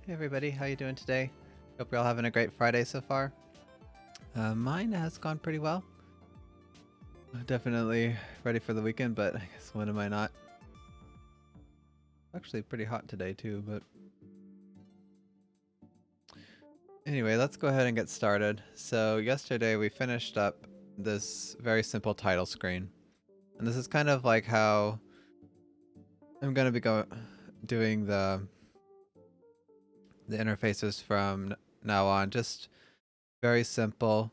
Hey everybody, how you doing today? Hope you're all having a great Friday so far. Mine has gone pretty well. Definitely ready for the weekend, but I guess when am I not? Actually pretty hot today too, but anyway, let's go ahead and get started. So yesterday we finished up this very simple title screen. And this is kind of like how I'm going to be doing the interfaces from now on. Just very simple.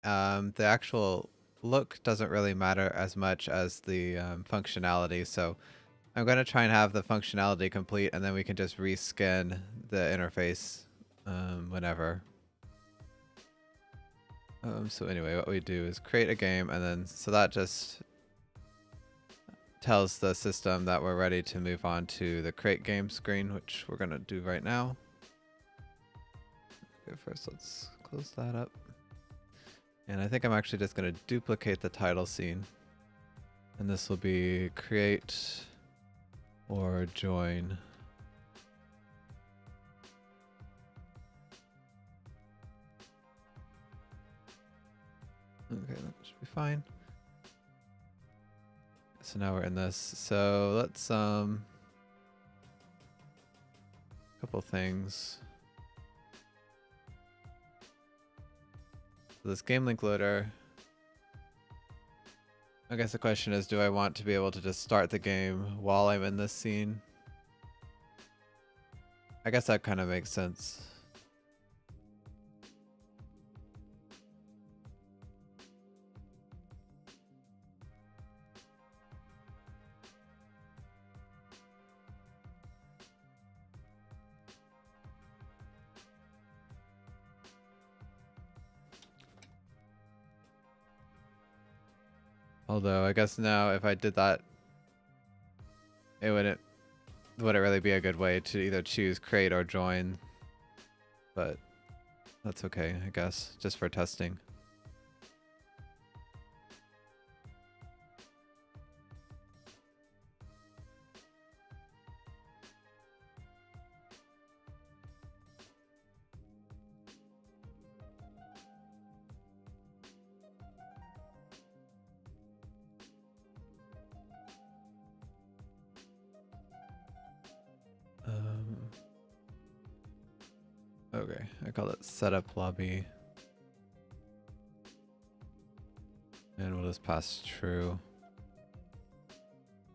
The actual look doesn't really matter as much as the functionality, so I'm going to try and have the functionality complete, and then we can just reskin the interface whenever. So anyway, what we do is create a game, and then so that just tells the system that we're ready to move on to the create game screen, which we're going to do right now. Okay, first let's close that up. And I think I'm actually just going to duplicate the title scene. And this will be create or join. Okay, that should be fine. So now we're in this. So let's couple things. So this game link loader. I guess the question is, do I want to be able to just start the game while I'm in this scene? I guess that kind of makes sense. Although I guess now if I did that, it wouldn't really be a good way to either choose create or join. But that's okay, I guess, just for testing. Okay, I call it setup lobby. And we'll just pass true.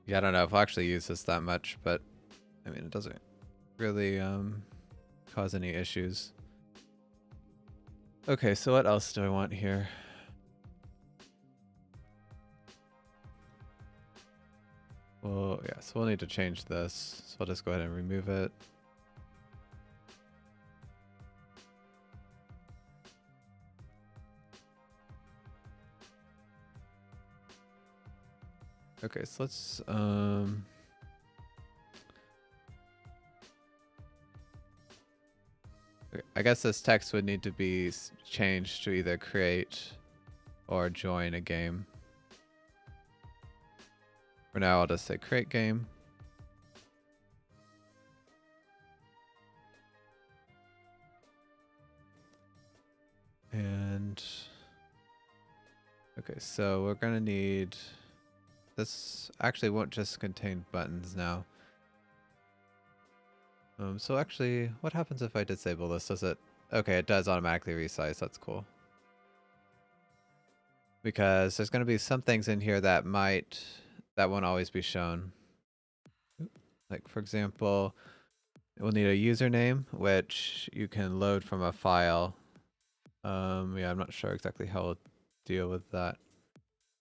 Yeah, I don't know if I'll actually use this that much, but I mean, it doesn't really cause any issues. Okay, so what else do I want here? Well, yeah, so we'll need to change this. So I'll just go ahead and remove it. Okay, so let's okay, I guess this text would need to be changed to either create or join a game. For now, I'll just say create game. And okay, so we're gonna need, this actually won't just contain buttons now. So actually, what happens if I disable this? Does it, okay, it does automatically resize, that's cool. Because there's gonna be some things in here that won't always be shown. Like for example, we'll need a username, which you can load from a file. Yeah, I'm not sure exactly how we'll deal with that.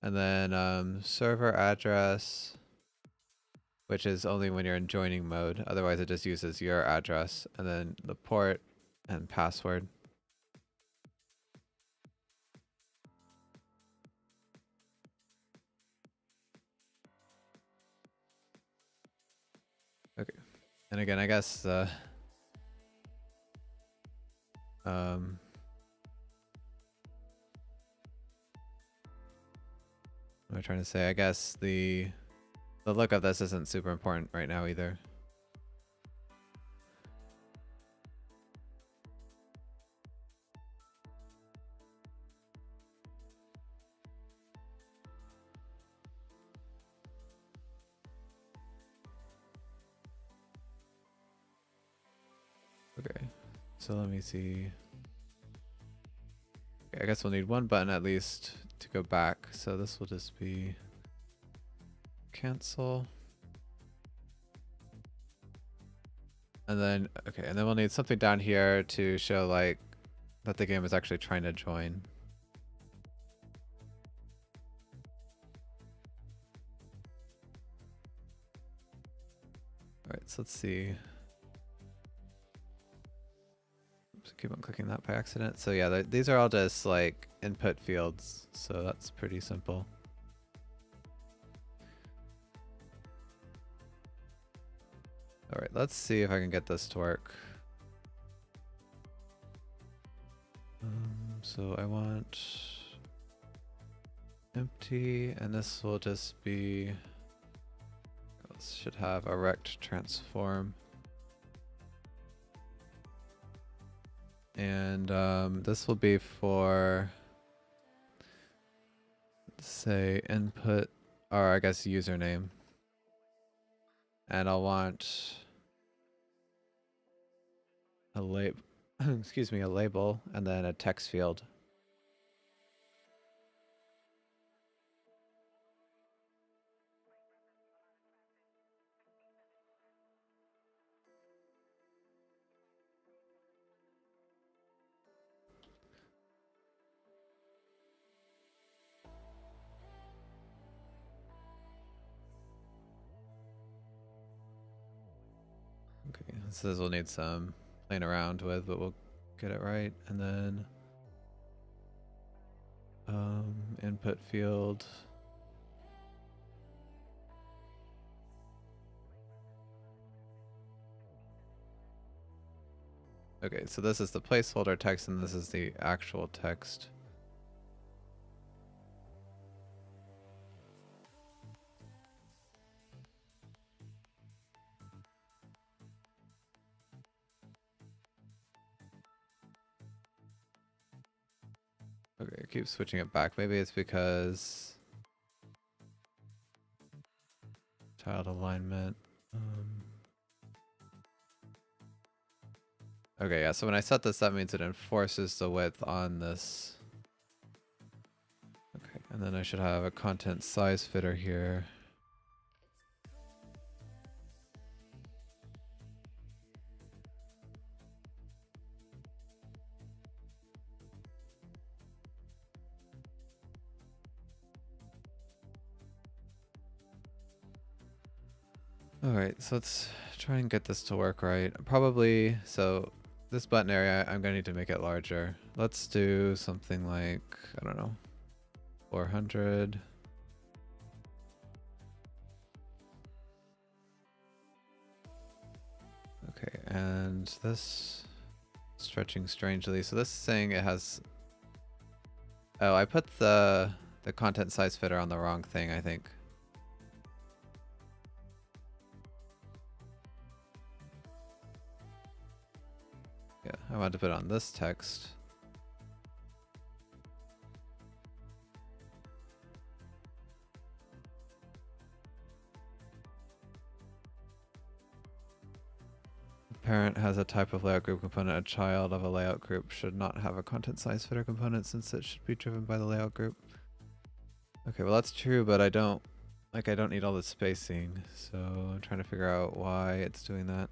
And then server address, which is only when you're in joining mode. Otherwise, it just uses your address. And then the port and password. Okay. And again, I guess what am I trying to say? I guess the look of this isn't super important right now either. Okay, so let me see. Okay, I guess we'll need one button at least to go back. So this will just be cancel. And then, okay, and then we'll need something down here to show like that the game is actually trying to join. All right, so let's see. Oops, keep on clicking that by accident. So yeah, these are all just like input fields. So that's pretty simple. All right, let's see if I can get this to work. So I want empty, and this will just be, this should have a rect transform. And this will be for, say, input, or I guess username. And I'll want a label, excuse me, a label, and then a text field. Okay, so this will need some playing around with, but we'll get it right. And then input field. Okay, so this is the placeholder text and this is the actual text. Okay, I keep switching it back. Maybe it's because child alignment. Okay, yeah, so when I set this, that means it enforces the width on this. Okay, and then I should have a content size fitter here. Alright, so let's try and get this to work right. Probably, so this button area, I'm going to need to make it larger. Let's do something like, I don't know, 400. Okay, and this stretching strangely. So this is saying it has, oh, I put the content size fitter on the wrong thing, I think. Yeah, I want to put it on this text. The parent has a type of layout group component. A child of a layout group should not have a content size fitter component since it should be driven by the layout group. Okay, well that's true, but I don't need all the spacing, so I'm trying to figure out why it's doing that.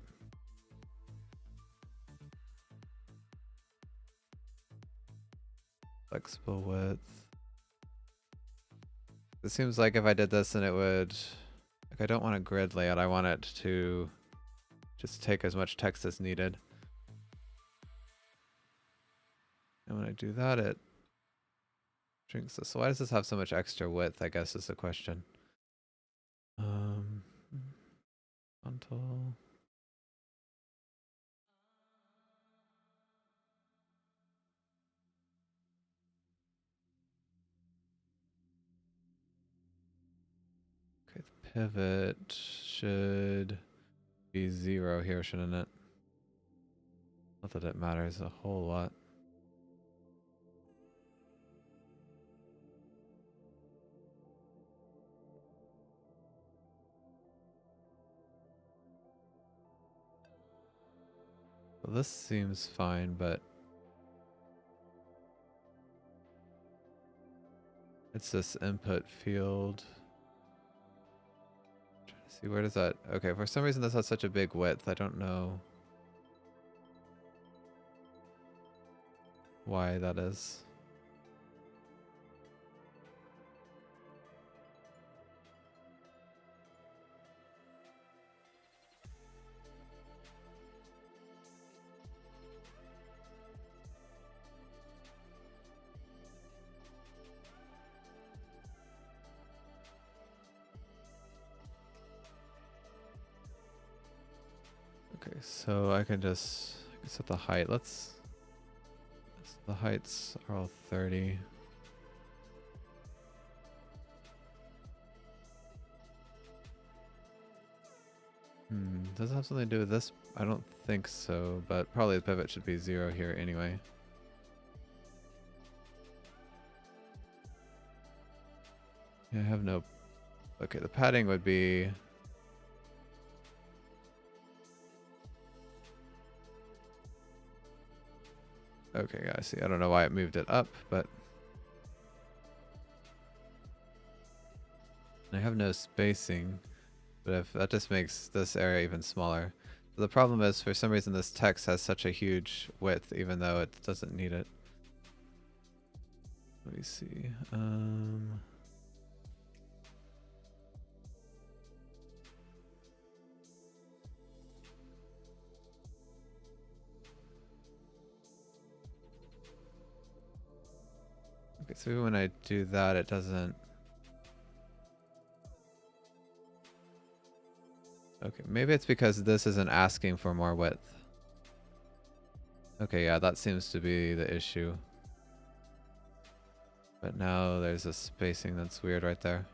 Flexible width. It seems like if I did this, then it would, like, I don't want a grid layout. I want it to just take as much text as needed. And when I do that, it shrinks this. So why does this have so much extra width, I guess is the question. Frontal. Okay, the pivot should be 0 here, shouldn't it? Not that it matters a whole lot. Well, this seems fine, but it's this input field. Trying to see, where does that... Okay, for some reason this has such a big width. I don't know why that is. Okay, so I can set the height. The heights are all 30. Does it have something to do with this? I don't think so, but probably the pivot should be 0 here anyway. Yeah, I have no... Okay, the padding would be... Okay, yeah, I see. I don't know why it moved it up, but... I have no spacing, but if that just makes this area even smaller. So the problem is, for some reason, this text has such a huge width, even though it doesn't need it. Let me see. Okay, so even when I do that, it doesn't... Okay, maybe it's because this isn't asking for more width. Okay, yeah, that seems to be the issue. But now there's a spacing that's weird right there.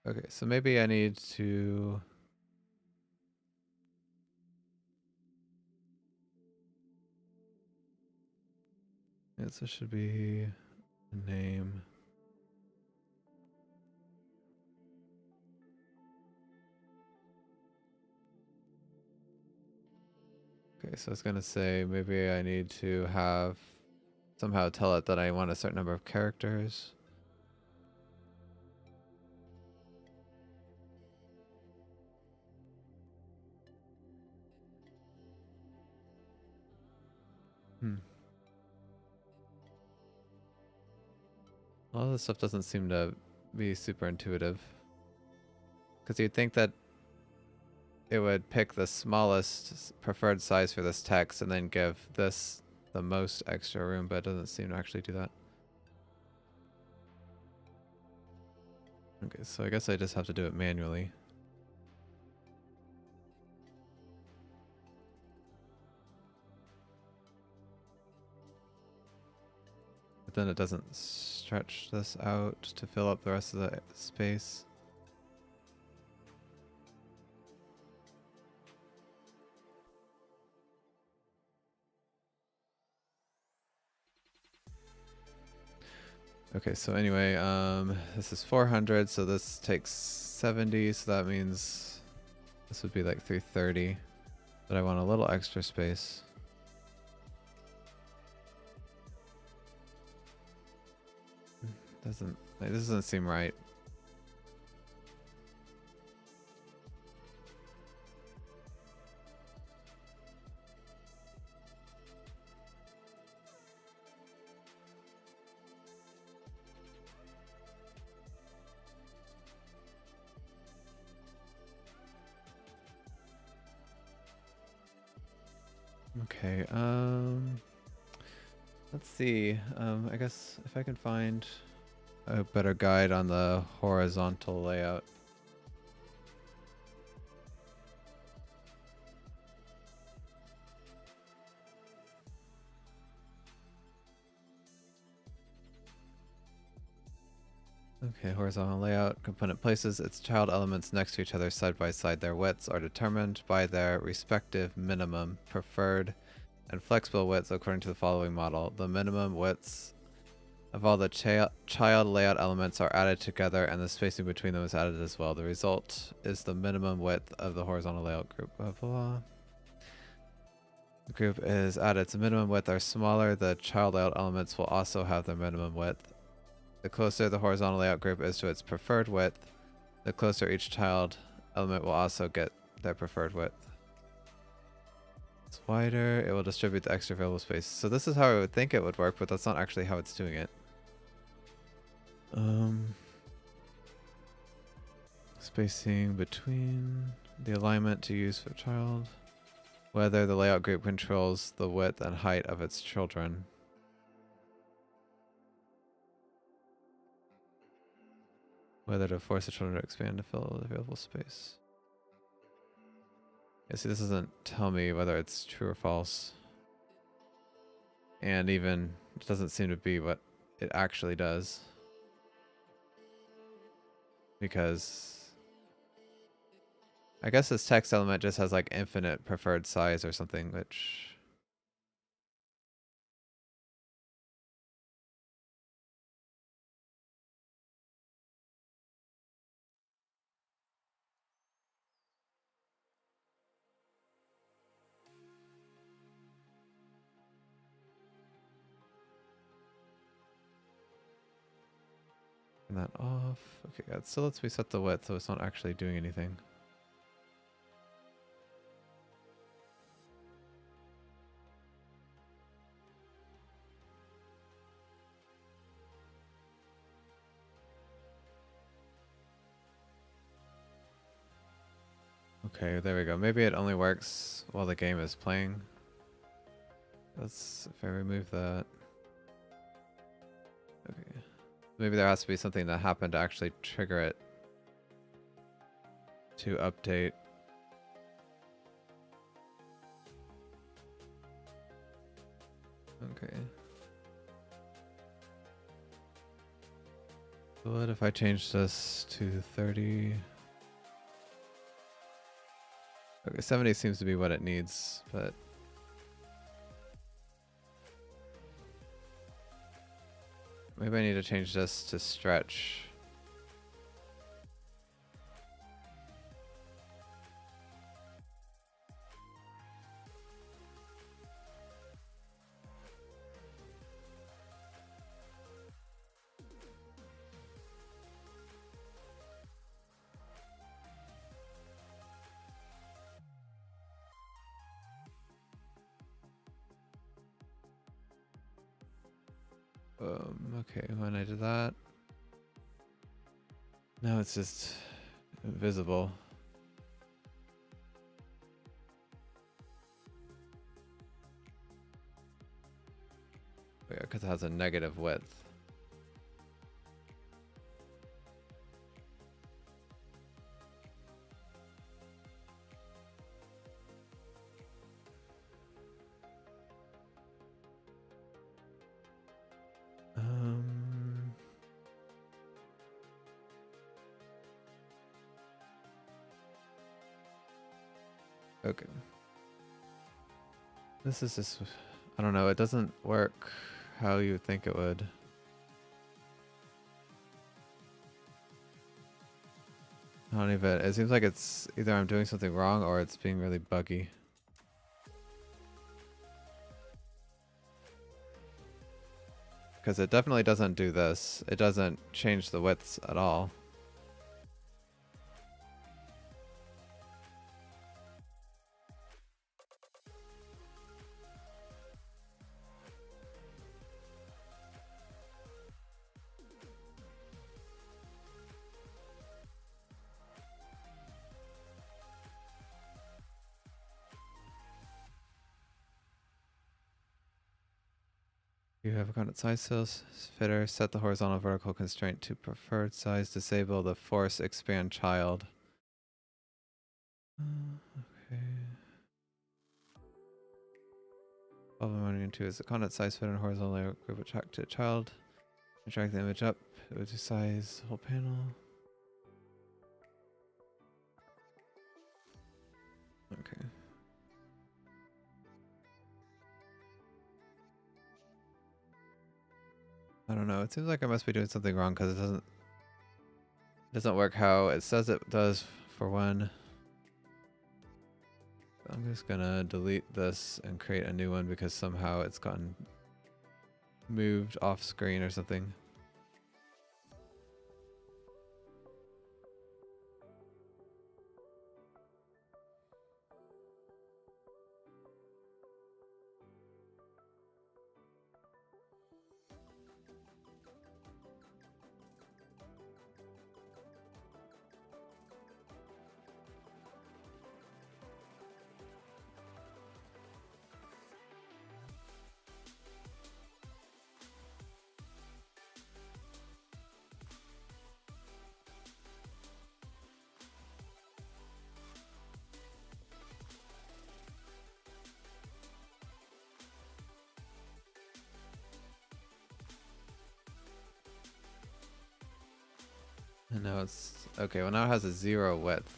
Okay, so maybe I need to... Yes, this should be a name. Okay, so I was gonna say maybe I need to have somehow tell it that I want a certain number of characters. All this stuff doesn't seem to be super intuitive. Because you'd think that it would pick the smallest preferred size for this text and then give this the most extra room, but it doesn't seem to actually do that. Okay, so I guess I just have to do it manually. But then it doesn't stretch this out to fill up the rest of the space. Okay, so anyway, this is 400, so this takes 70, so that means this would be like 330. But I want a little extra space. This doesn't seem right. Okay, let's see. I guess if I can find a better guide on the horizontal layout. Okay, horizontal layout. Component places its child elements next to each other side by side. Their widths are determined by their respective minimum, preferred, and flexible widths according to the following model. The minimum widths of all the child layout elements are added together, and the spacing between them is added as well. The result is the minimum width of the horizontal layout group. Blah, blah. The group is at its minimum width are smaller. The child layout elements will also have their minimum width. The closer the horizontal layout group is to its preferred width, the closer each child element will also get their preferred width. It's wider, it will distribute the extra available space. So this is how I would think it would work, but that's not actually how it's doing it. Spacing between the alignment to use for child. Whether the layout group controls the width and height of its children. Whether to force the children to expand to fill the available space. Yeah, see, this doesn't tell me whether it's true or false. And even, it doesn't seem to be what it actually does. Because I guess this text element just has like infinite preferred size or something, which... Turn that off. Okay, yeah, so let's reset the width so it's not actually doing anything. Okay, there we go. Maybe it only works while the game is playing. Let's, if I remove that. Okay. Maybe there has to be something that happened to actually trigger it to update. Okay. So what if I change this to 30? Okay, 70 seems to be what it needs, but... maybe I need to change this to stretch. Okay, when I did that, now it's just invisible. Yeah, because it has a negative width. Okay. This is just, I don't know, it doesn't work how you would think it would. I don't even, it seems like it's either I'm doing something wrong or it's being really buggy. Because it definitely doesn't do this. It doesn't change the widths at all. You have a coordinate size cells fitter. Set the horizontal vertical constraint to preferred size. Disable the force expand child. Okay. Problem running into is the coordinate size fitter and horizontal layer group attract to child. Drag the image up. It would size whole panel. Okay. I don't know. It seems like I must be doing something wrong because it doesn't work how it says it does for one. I'm just gonna delete this and create a new one because somehow it's gotten moved off screen or something. And now it's okay. Well, now it has a 0 width.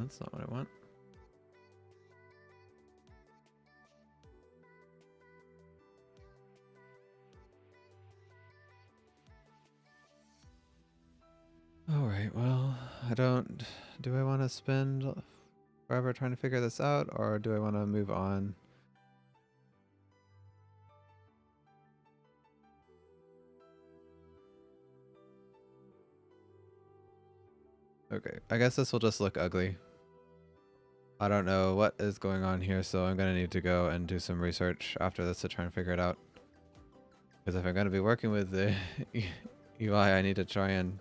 That's not what I want. Alright, well, do I want to spend forever trying to figure this out, or do I want to move on? Okay, I guess this will just look ugly. I don't know what is going on here, so I'm going to need to go and do some research after this to try and figure it out. Because if I'm going to be working with the UI, I need to try and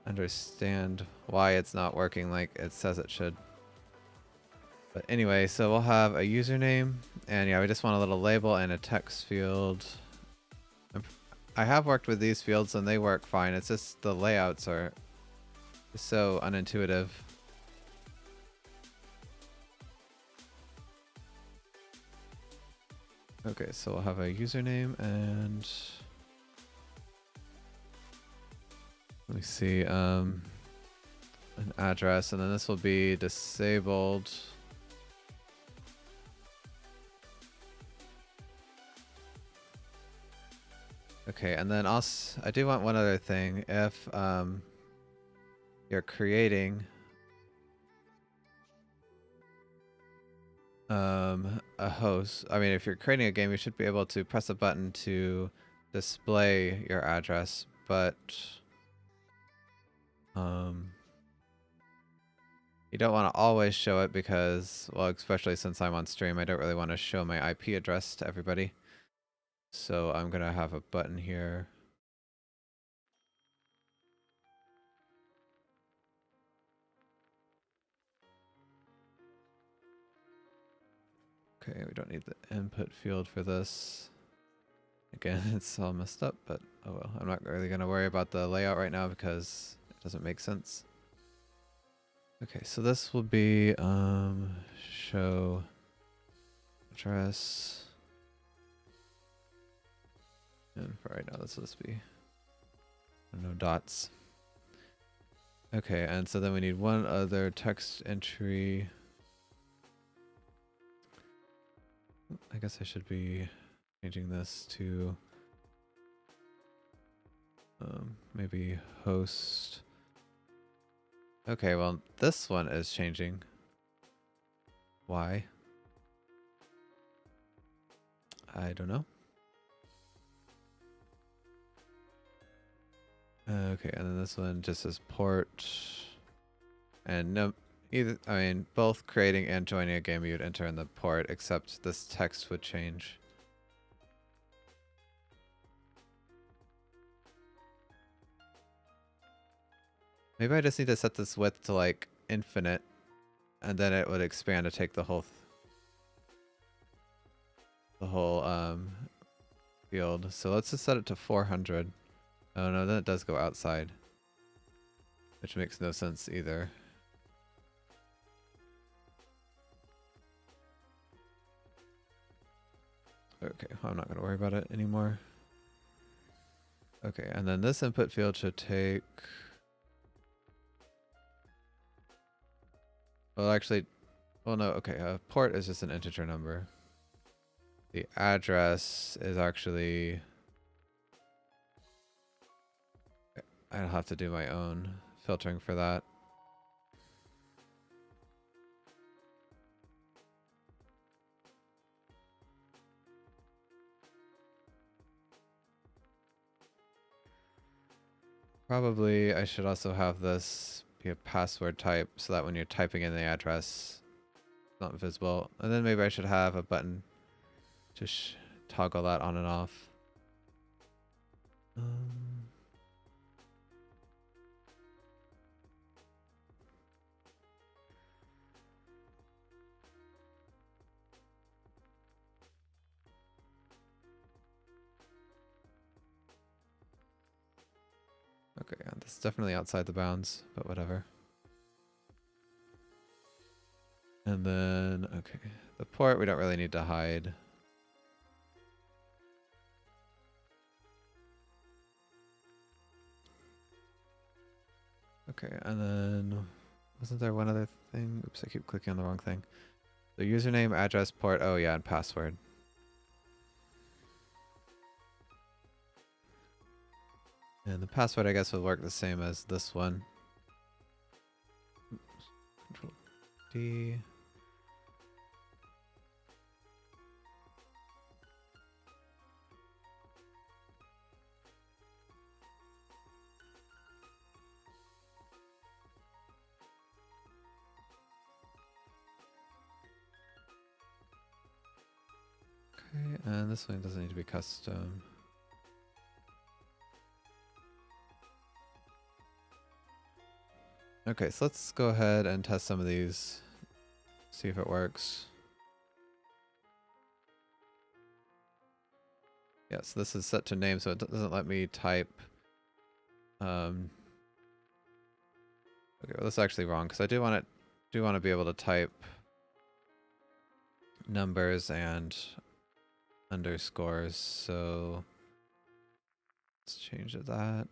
understand why it's not working like it says it should. But anyway, so we'll have a username, and yeah, we just want a little label and a text field. I have worked with these fields and they work fine. It's just the layouts are so unintuitive. Okay, so we'll have a username and let me see, an address, and then this will be disabled. Okay, and then also, I do want one other thing. If you're creating a host, I mean, if you're creating a game, you should be able to press a button to display your address, but you don't want to always show it because, well, especially since I'm on stream, I don't really want to show my IP address to everybody. So I'm going to have a button here. Okay, we don't need the input field for this. Again, it's all messed up, but oh well. I'm not really going to worry about the layout right now because it doesn't make sense. Okay, so this will be show address. And for right now, this will just be no dots. Okay, and so then we need one other text entry. I guess I should be changing this to maybe host. Okay, well, this one is changing. Why? I don't know. Okay, and then this one just says port. And no, either, I mean, both creating and joining a game you'd enter in the port, except this text would change. Maybe I just need to set this width to like infinite, and then it would expand to take the whole field. So let's just set it to 400. Oh no, then it does go outside, which makes no sense either. Okay, I'm not gonna worry about it anymore. Okay, and then this input field should take... Well, actually, well, no, okay, port is just an integer number. The address is actually... I'll have to do my own filtering for that. Probably I should also have this be a password type so that when you're typing in the address, it's not visible. And then maybe I should have a button to toggle that on and off. Okay, yeah, this is definitely outside the bounds, but whatever. And then, okay, the port we don't really need to hide. Okay, and then, wasn't there one other thing? Oops, I keep clicking on the wrong thing. The username, address, port, oh yeah, and password. And the password, I guess, would work the same as this one. Control D. Okay, and this one doesn't need to be custom. Okay, so let's go ahead and test some of these. See if it works. Yeah, so this is set to name, so it doesn't let me type. Okay, well, that's actually wrong because I do want to be able to type numbers and underscores. So let's change that.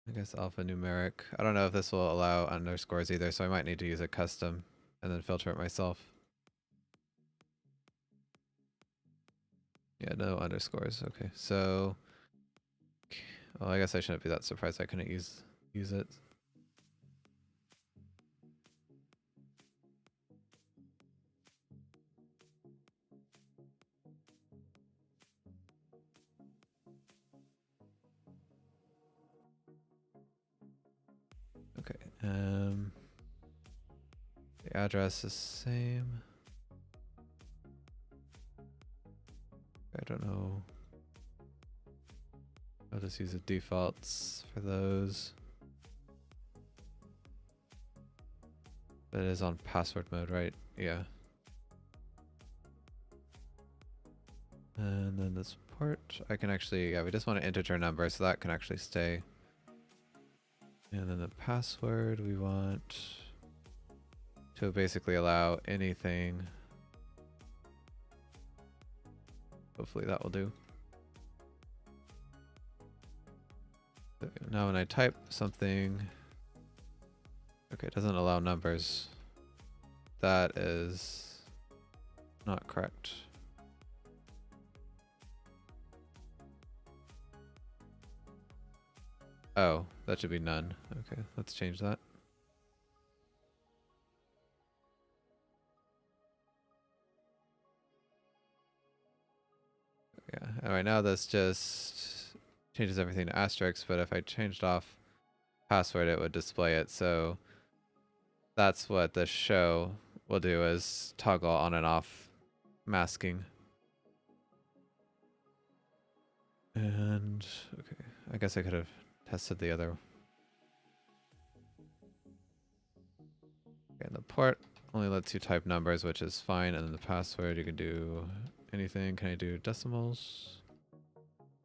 I guess alphanumeric. I don't know if this will allow underscores either, so I might need to use a custom and then filter it myself. Yeah, no underscores. Okay, so well, I guess I shouldn't be that surprised I couldn't use it. Okay, the address is same. I don't know. I'll just use the defaults for those. But it is on password mode, right? Yeah. And then this port, I can actually, yeah, we just want an integer number, so that can actually stay. And then the password, we want to basically allow anything. Hopefully that will do. Now when I type something, okay, it doesn't allow numbers. That is not correct. Oh, that should be none. Okay, let's change that. Yeah, alright, now this just changes everything to asterisk, but if I changed off password, it would display it. So that's what the show will do, is toggle on and off masking. And okay, I guess I could have tested the other. Okay, and the port only lets you type numbers, which is fine, and then the password you can do anything. Can I do decimals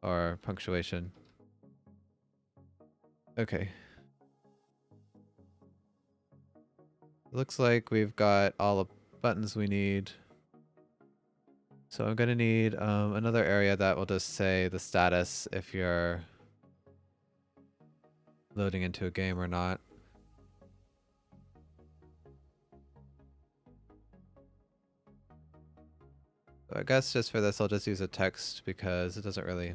or punctuation? Okay. Looks like we've got all the buttons we need. So I'm gonna need another area that will just say the status if you're loading into a game or not. So I guess just for this I'll just use a text because it doesn't really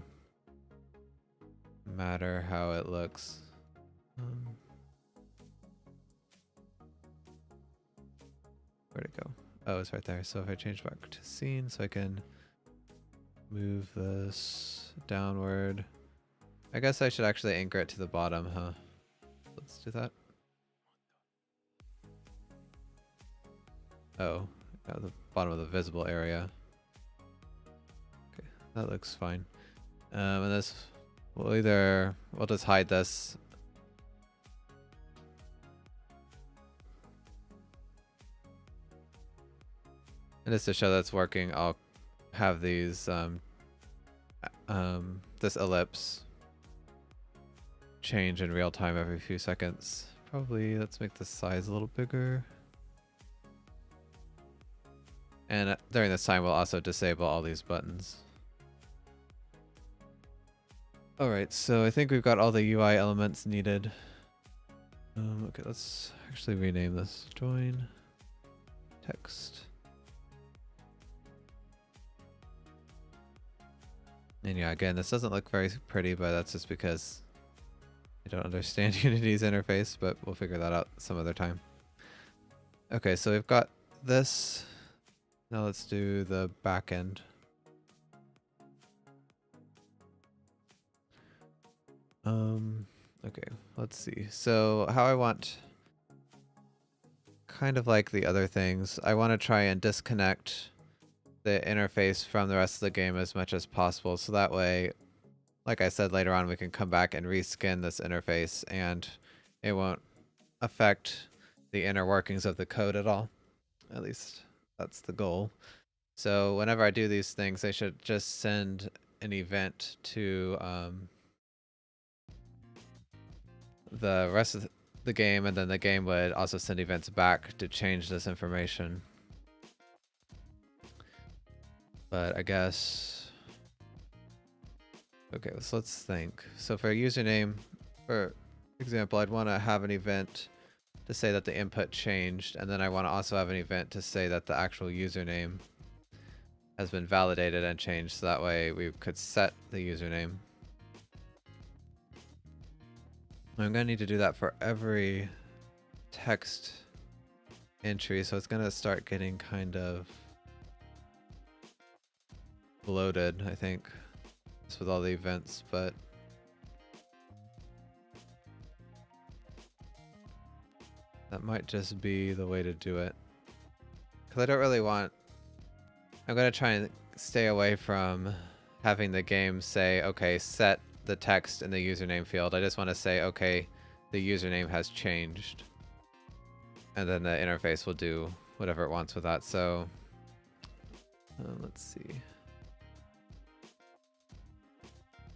matter how it looks. Where'd it go? Oh, it's right there. So if I change back to scene so I can move this downward. I guess I should actually anchor it to the bottom, huh? Let's do that. Oh, yeah, the bottom of the visible area. Okay, that looks fine. And this, we'll just hide this. And just to show that's working, I'll have these, this ellipse change in real time every few seconds. Probably, let's make the size a little bigger. And during this time, we'll also disable all these buttons. Alright, so I think we've got all the UI elements needed. Okay, let's actually rename this. Join text. And yeah, again, this doesn't look very pretty, but that's just because I don't understand Unity's interface, but we'll figure that out some other time. Okay, so we've got this. Now let's do the back end. Okay, let's see. So how I want, kind of like the other things, I want to try and disconnect the interface from the rest of the game as much as possible. So that way, like I said, later on we can come back and reskin this interface and it won't affect the inner workings of the code at all. At least that's the goal. So whenever I do these things, I should just send an event to the rest of the game, and then the game would also send events back to change this information. But I guess... Okay, so let's think. So for a username, for example, I'd want to have an event to say that the input changed, and then I want to also have an event to say that the actual username has been validated and changed, so that way we could set the username. I'm going to need to do that for every text entry, so it's going to start getting kind of bloated, I think, just with all the events, but that might just be the way to do it. Because I don't really want... I'm going to try and stay away from having the game say, okay, set the text in the username field. I just want to say, okay, the username has changed. And then the interface will do whatever it wants with that. So let's see.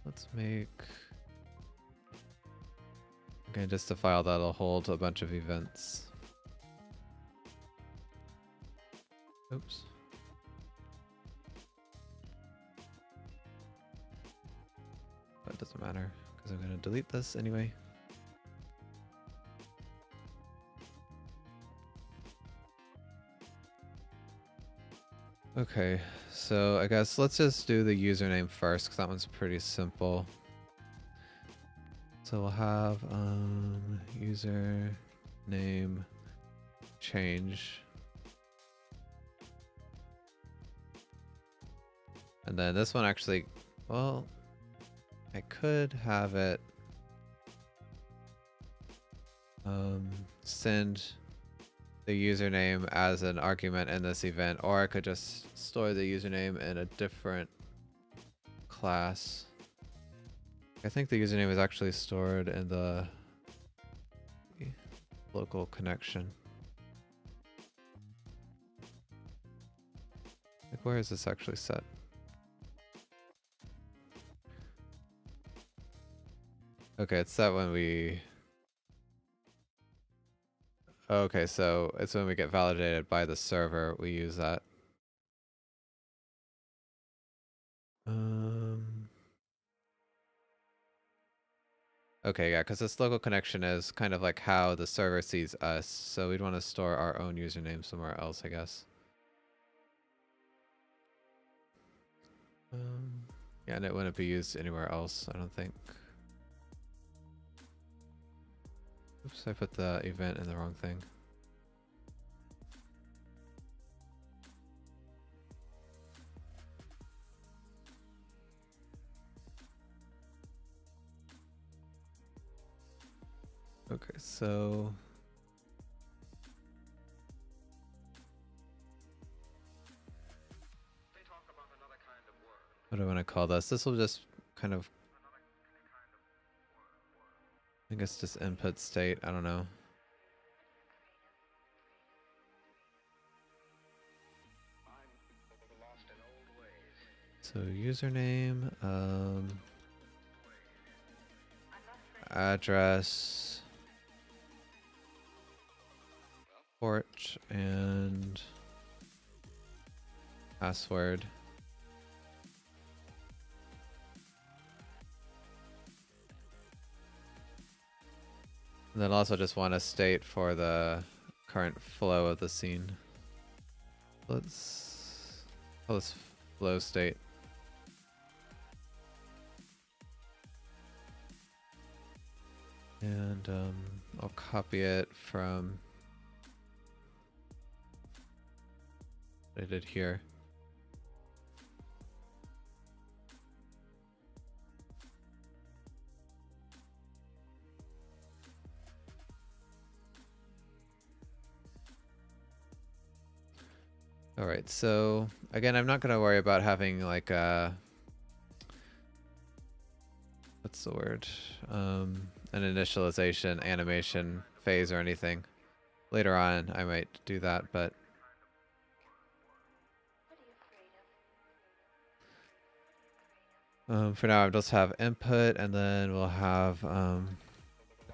Let's make... Okay, just a file that'll hold a bunch of events. Oops. That doesn't matter, because I'm going to delete this anyway. Okay, so I guess let's just do the username first, because that one's pretty simple. So we'll have username change. And then this one actually, well, I could have it send the username as an argument in this event, or I could just store the username in a different class. I think the username is actually stored in the local connection. Like, where is this actually set? Okay, it's set when we... Okay, so it's when we get validated by the server, we use that. Okay, yeah, because this local connection is kind of like how the server sees us, so we'd want to store our own username somewhere else, I guess. Yeah, and it wouldn't be used anywhere else, I don't think. Oops, I put the event in the wrong thing. Okay, so... What do I want to call this? This will just kind of... I guess just input state, I don't know. So username, address, port, and password. And then also just want a state for the current flow of the scene. Let's call this flow state. And I'll copy it from what I did here. All right, so again, I'm not going to worry about having like a, what's the word? An initialization animation phase or anything. Later on, I might do that, but for now, I'll just have input, and then we'll have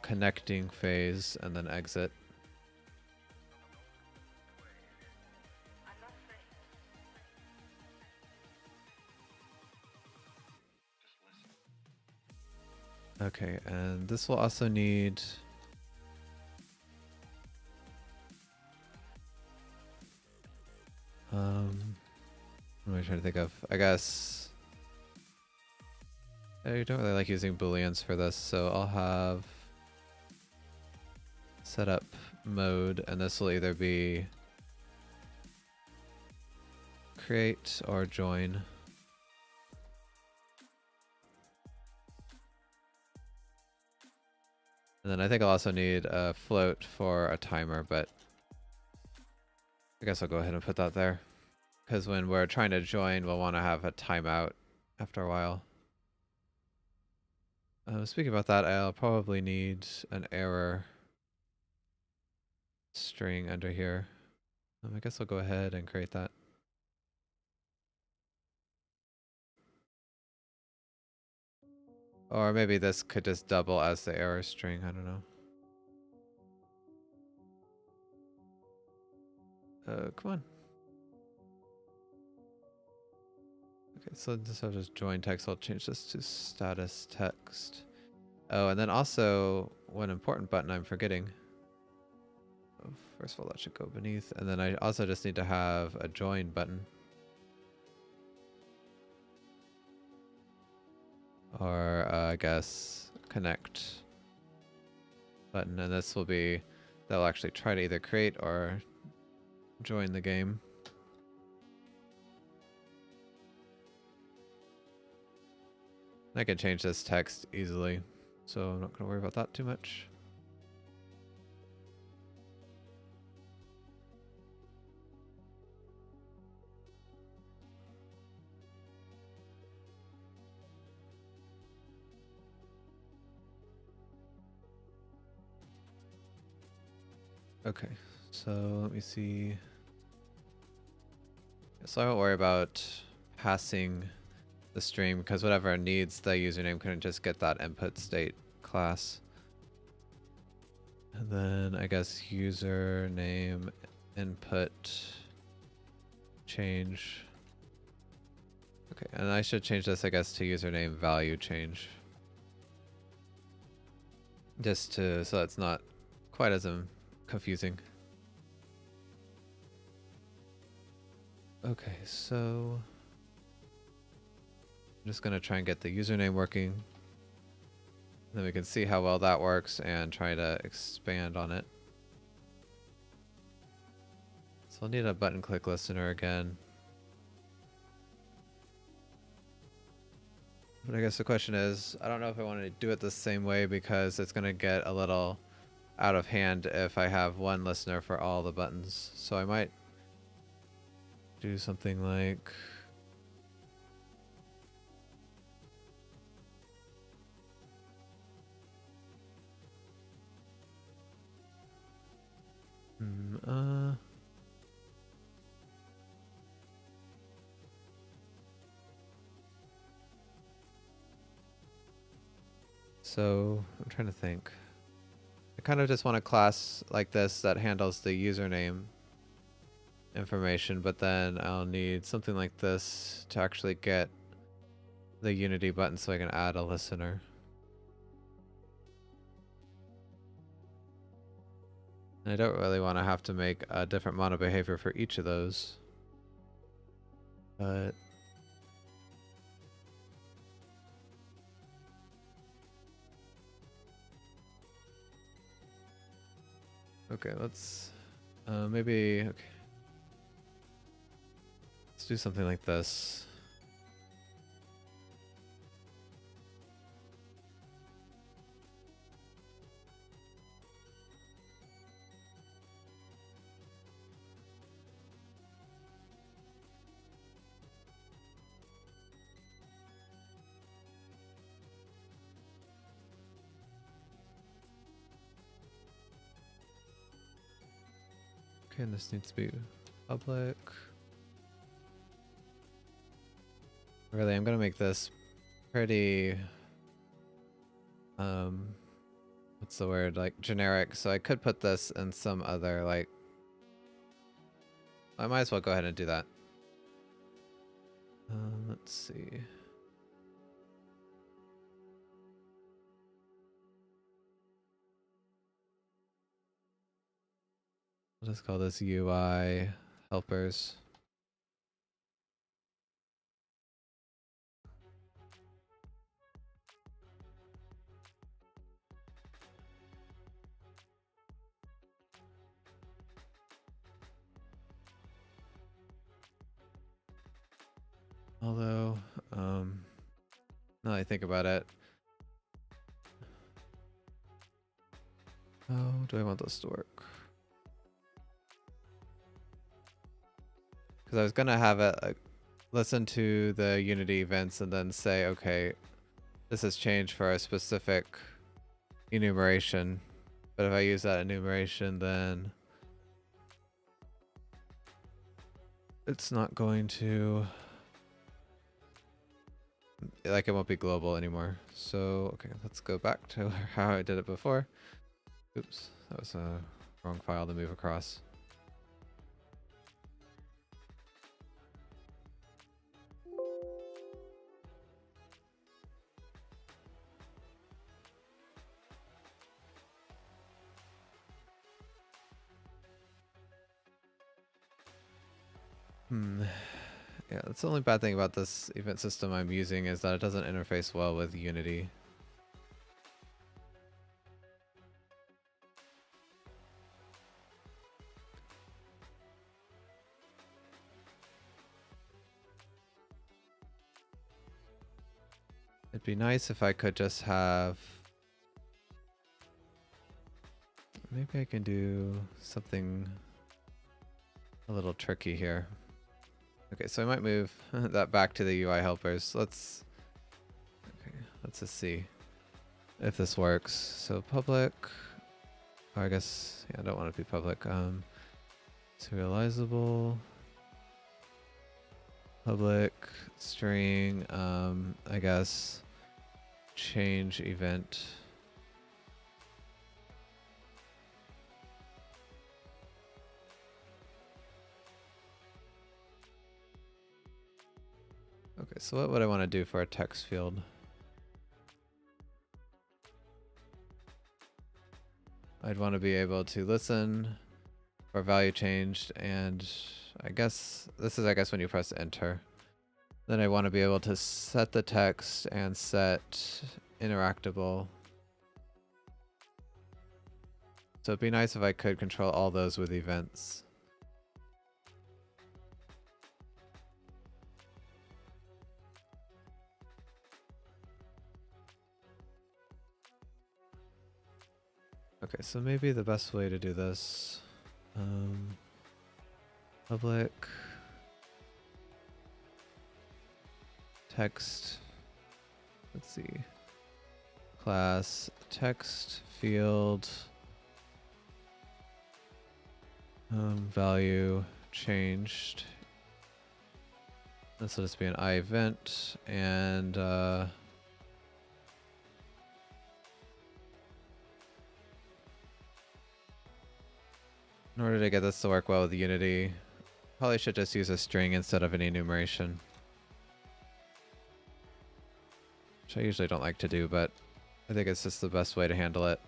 connecting phase, and then exit. Okay, and this will also need... what am I trying to think of? I guess... I don't really like using booleans for this, so I'll have setup mode, and this will either be create or join. And then I think I'll also need a float for a timer, but I guess I'll go ahead and put that there. Because when we're trying to join, we'll want to have a timeout after a while. Speaking about that, I'll probably need an error string under here. I guess I'll go ahead and create that. Or maybe this could just double as the error string, I don't know. Come on. Okay, so this will just join text. I'll change this to status text. Oh, and then also one important button I'm forgetting. Oh, first of all, that should go beneath. And then I also just need to have a join button. Or I guess connect button. And this will be, they'll actually try to either create or join the game. I can change this text easily, so I'm not going to worry about that too much. Okay, so let me see. So I won't worry about passing the stream because whatever needs the username couldn't just get that input state class. And then I guess username input change. Okay, and I should change this, I guess, to username value change. Just to, so it's not quite as confusing. Okay, so I'm just gonna try and get the username working. Then we can see how well that works and try to expand on it. So I'll need a button click listener again. But I guess the question is, I don't know if I want to do it the same way because it's going to get a little out of hand if I have one listener for all the buttons. So I might do something like... So I'm trying to think. I kind of just want a class like this that handles the username information, but then I'll need something like this to actually get the Unity button so I can add a listener. And I don't really want to have to make a different mono behavior for each of those. But okay, let's maybe okay. Let's do something like this. Okay, and this needs to be public. Really, I'm gonna make this pretty what's the word, like generic, so I could put this in some other, like, I might as well go ahead and do that. Let's see. I'll just call this UI helpers. Although, now that I think about it, how do I want this to work? Because I was gonna have it listen to the Unity events and then say, okay, this has changed for a specific enumeration. But if I use that enumeration, then it's not going to, like, it won't be global anymore. So, okay, let's go back to how I did it before. Oops, that was a wrong file to move across. Yeah, that's the only bad thing about this event system I'm using is that it doesn't interface well with Unity. It'd be nice if I could just have... Maybe I can do something a little tricky here. Okay, so I might move that back to the UI helpers. Let's just see if this works. So public, Or I guess, yeah, I don't want it to be public. Serializable. Public string, I guess change event. Okay, so what would I want to do for a text field? I'd want to be able to listen for value changed, and I guess this is when you press enter. Then I want to be able to set the text and set interactable. So it'd be nice if I could control all those with events. Okay, so maybe the best way to do this, public text, let's see, class text field, value changed. This will just be an I event, and in order to get this to work well with Unity, probably should just use a string instead of an enumeration. Which I usually don't like to do, but I think it's just the best way to handle it.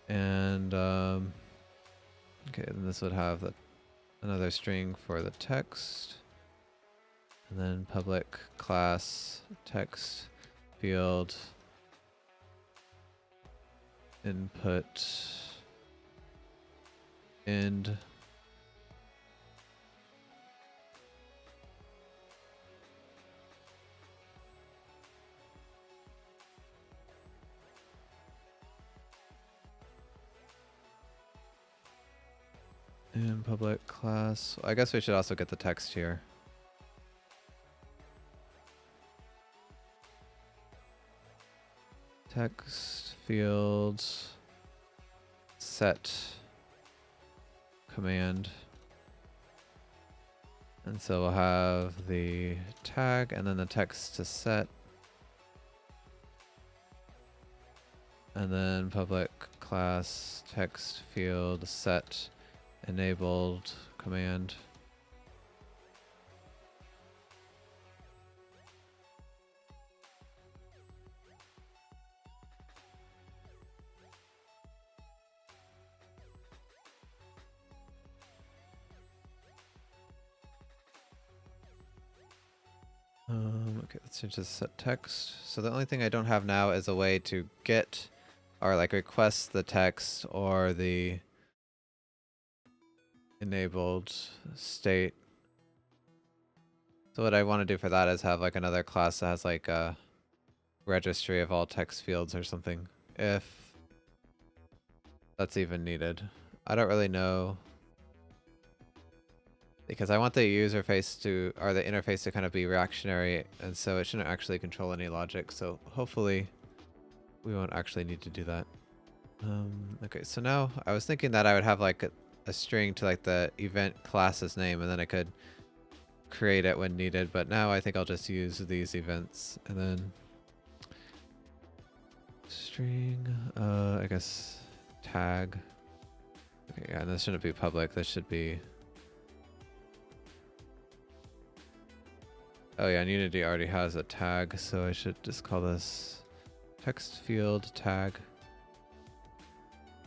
And okay, then this would have another string for the text. And then public class text field input end. And public class. I guess we should also get the text here. Text field set command. And so we'll have the tag and then the text to set. And then public class text field set enabled command. Okay, let's change this set text. So the only thing I don't have now is a way to get or like request the text or the enabled state. So what I want to do for that is have like another class that has like a registry of all text fields or something, if that's even needed. I don't really know, because I want the user face to, or the interface to kind of be reactionary, and so it shouldn't actually control any logic. So hopefully we won't actually need to do that. Okay, so now I was thinking that I would have like a string to like the event class's name, and then I could create it when needed, but now I think I'll just use these events and then string, I guess tag. Okay, yeah, and this shouldn't be public, this should be, oh yeah, and Unity already has a tag, so I should just call this text field tag.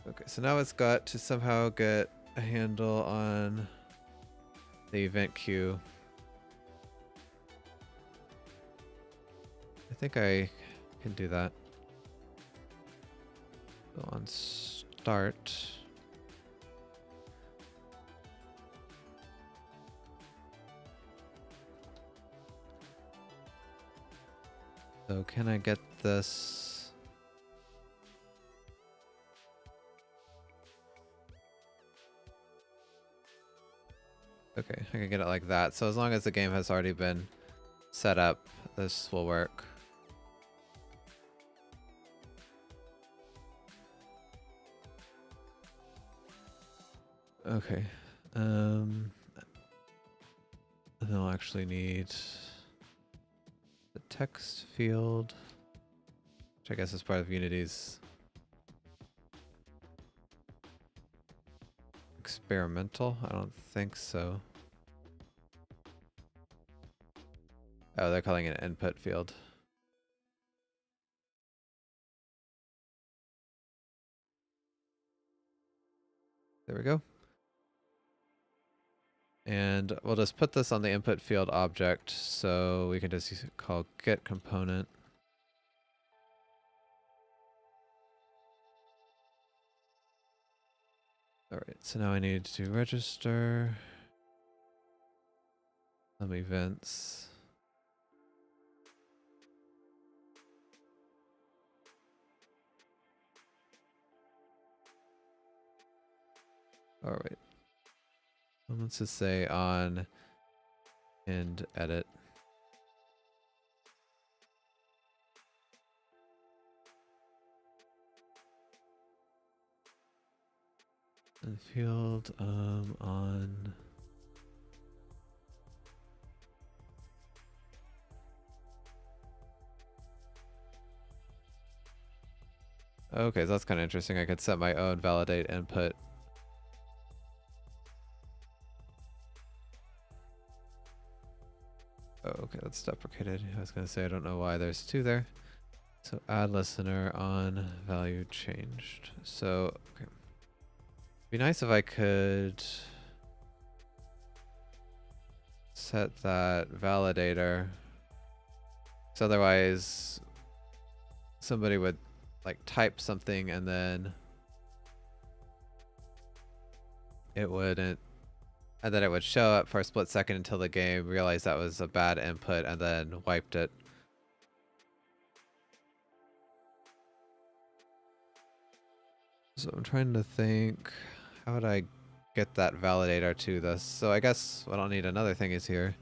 Okay, so now it's got to somehow get a handle on the event queue. I think I can do that. So on start. So can I get this? Okay, I can get it like that. So as long as the game has already been set up, this will work. Okay. And then I'll actually need the text field, which I guess is part of Unity's experimental. I don't think so. Oh, they're calling it an input field. There we go. And we'll just put this on the input field object, so we can just call get component. All right, so now I need to register some events. All right. Let's just say on and edit. And field on. Okay, so that's kind of interesting. I could set my own validate input. Oh, okay, that's deprecated. I was going to say I don't know why there's two there. So add listener on value changed. So, okay. Be nice if I could set that validator. So otherwise somebody would like type something and then it wouldn't, and then it would show up for a split second until the game realized that was a bad input and then wiped it. So I'm trying to think, how would I get that validator to this? So I guess what I'll need another thing is here.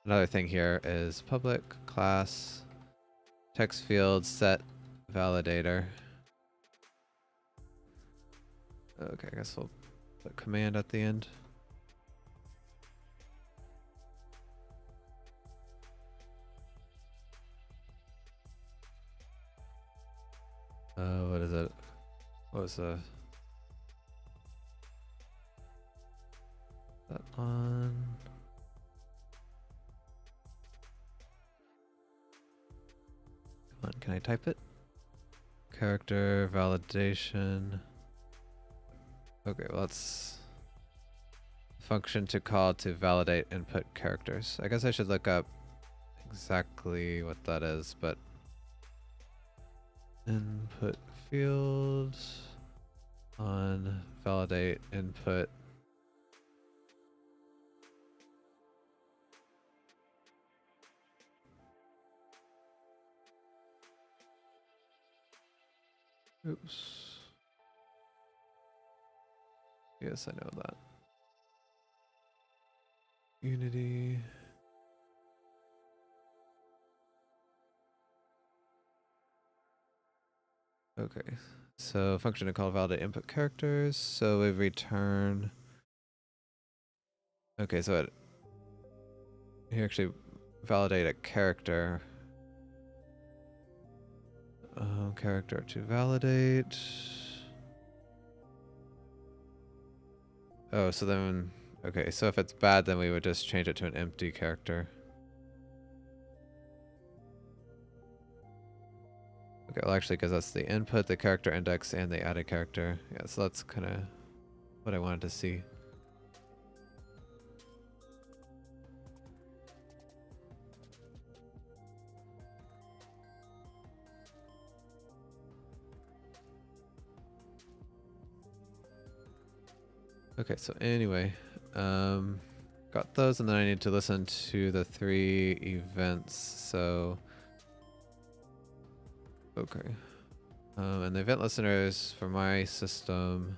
Another thing here is public class text field set validator. Okay, I guess we'll put command at the end. What is it? What was that on? Come on, can I type it? Character validation. Okay, well that's function to call to validate input characters. I guess I should look up exactly what that is, but input field on validate input. Oops. Yes, I know that. Unity. Okay, so function to call validate input characters. So we return. Okay, so it you actually validate a character. Character to validate. Oh, so then okay, so if it's bad, then we would just change it to an empty character. Okay, well actually, because that's the input, the character index, and the added character. Yeah, so that's kind of what I wanted to see. Okay, so anyway, got those, and then I need to listen to the 3 events. So, okay, and the event listeners for my system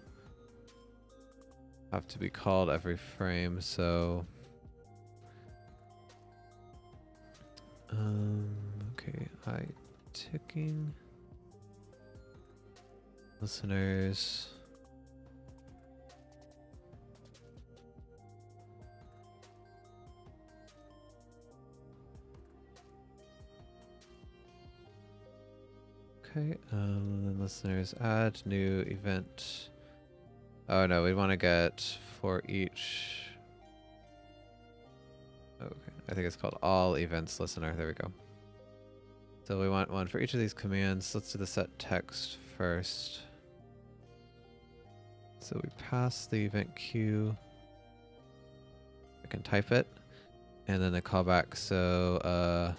have to be called every frame. So, okay, I ticking listeners. Okay, then listeners add new event. Oh no, we want to get for each. Okay, I think it's called all events listener. There we go. So we want one for each of these commands. Let's do the set text first. So we pass the event queue. I can type it, and then the callback. So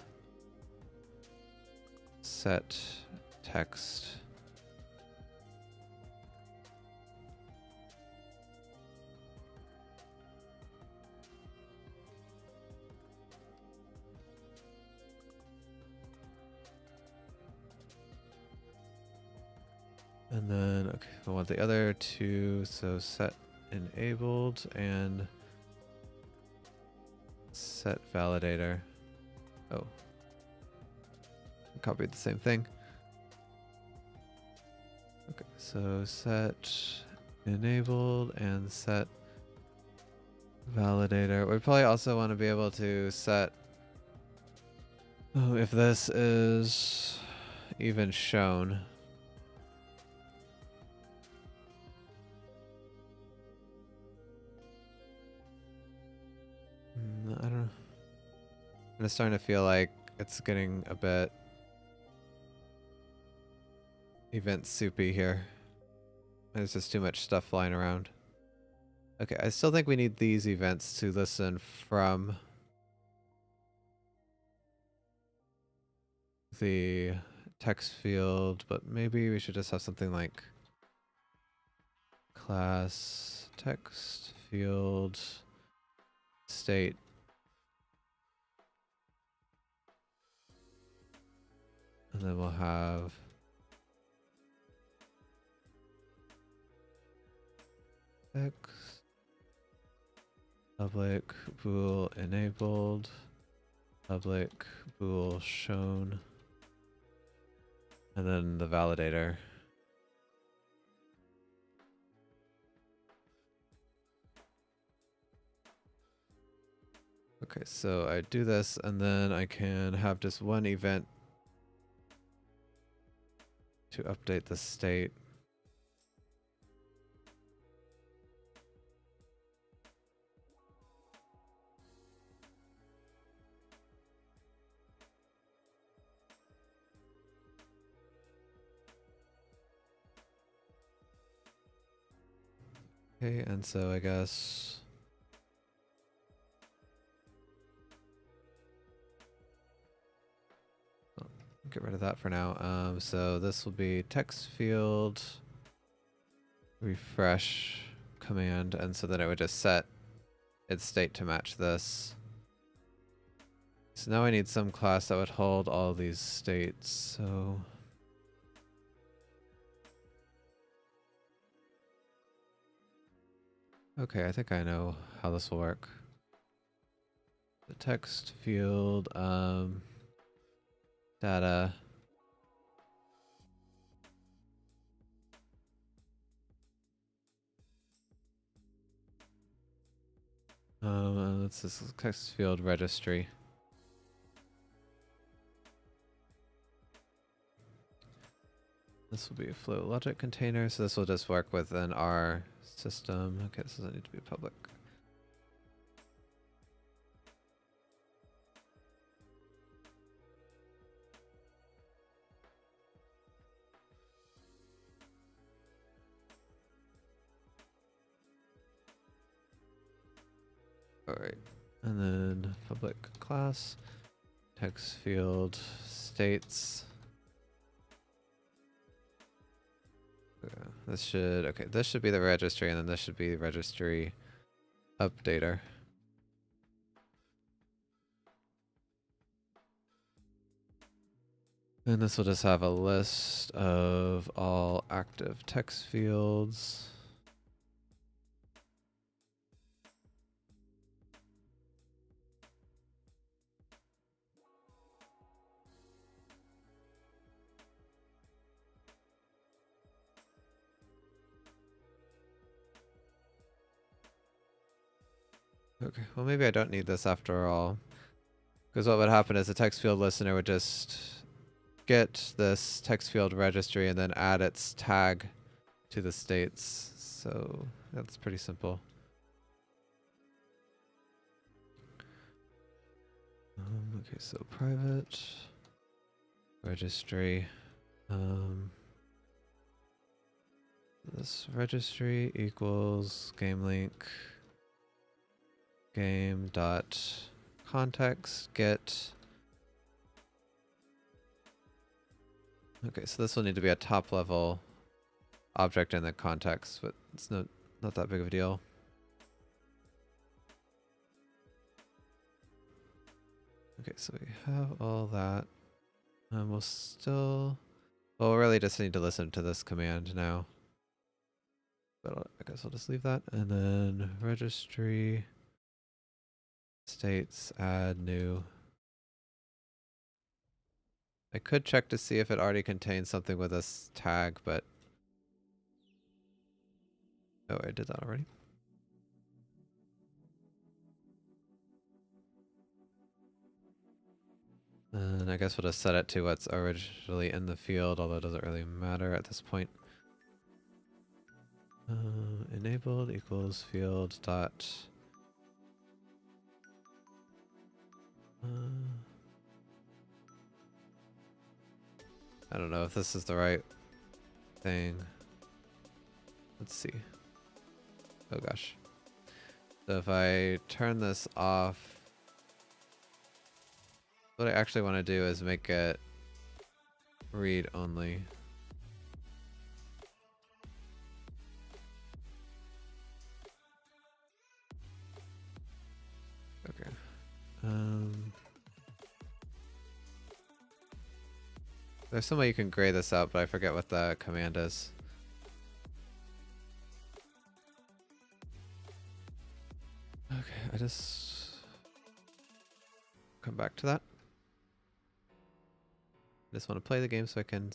set text. And then, okay, I want the other two, so set enabled and set validator. Oh, I copied the same thing. Okay, so set enabled and set validator. We probably also want to be able to set, oh, if this is even shown. I don't know. I'm just starting to feel like it's getting a bit event soupy here. There's just too much stuff flying around. Okay, I still think we need these events to listen from the text field, but maybe we should just have something like class text field state. And then we'll have text public bool enabled, public bool shown, and then the validator. Okay, so I do this, and then I can have just one event to update the state. Okay, and so I guess get rid of that for now. So this will be text field refresh command, and so then it would just set its state to match this. So now I need some class that would hold all these states. So okay, I think I know how this will work. The text field, data. This is text field registry. This will be a float logic container, so this will just work within our system. Okay, this doesn't need to be public. Alright, and then public class, text field, states. This should be the registry, and then this should be the registry updater. And this will just have a list of all active text fields. Okay, well maybe I don't need this after all. Because what would happen is the text field listener would just get this text field registry and then add its tag to the states. So that's pretty simple. Okay, so private registry. This registry equals game link game dot context get. Okay, so this will need to be a top level object in the context, but it's not that big of a deal. Okay, so we have all that. We'll really just need to listen to this command now. But I guess I'll just leave that. And then registry states add new. I could check to see if it already contains something with this tag, but oh, I did that already. And I guess we'll just set it to what's originally in the field, although it doesn't really matter at this point. Enabled equals field dot. I don't know if this is the right thing. Let's see. Oh gosh. So if I turn this off, what I actually want to do is make it read only. Okay. There's some way you can gray this out, but I forget what the command is. Okay, I just come back to that. I just want to play the game so I can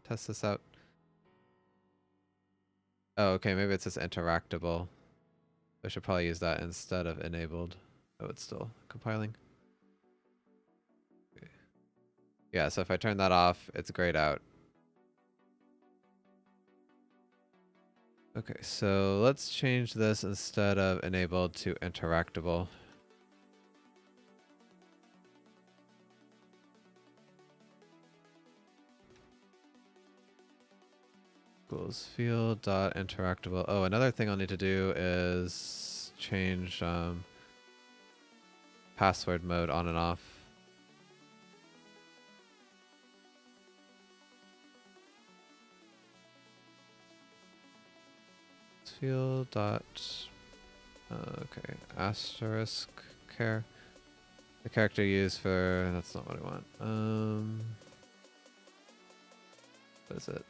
test this out. Oh, okay, maybe it's just interactable. I should probably use that instead of enabled. Oh, it's still compiling. Okay. Yeah, so if I turn that off, it's grayed out. Okay, so let's change this instead of enabled to interactable. Equals field dot interactable. Oh, another thing I'll need to do is change password mode on and off. Field dot okay, asterisk care. The character used for, that's not what I want. What is it?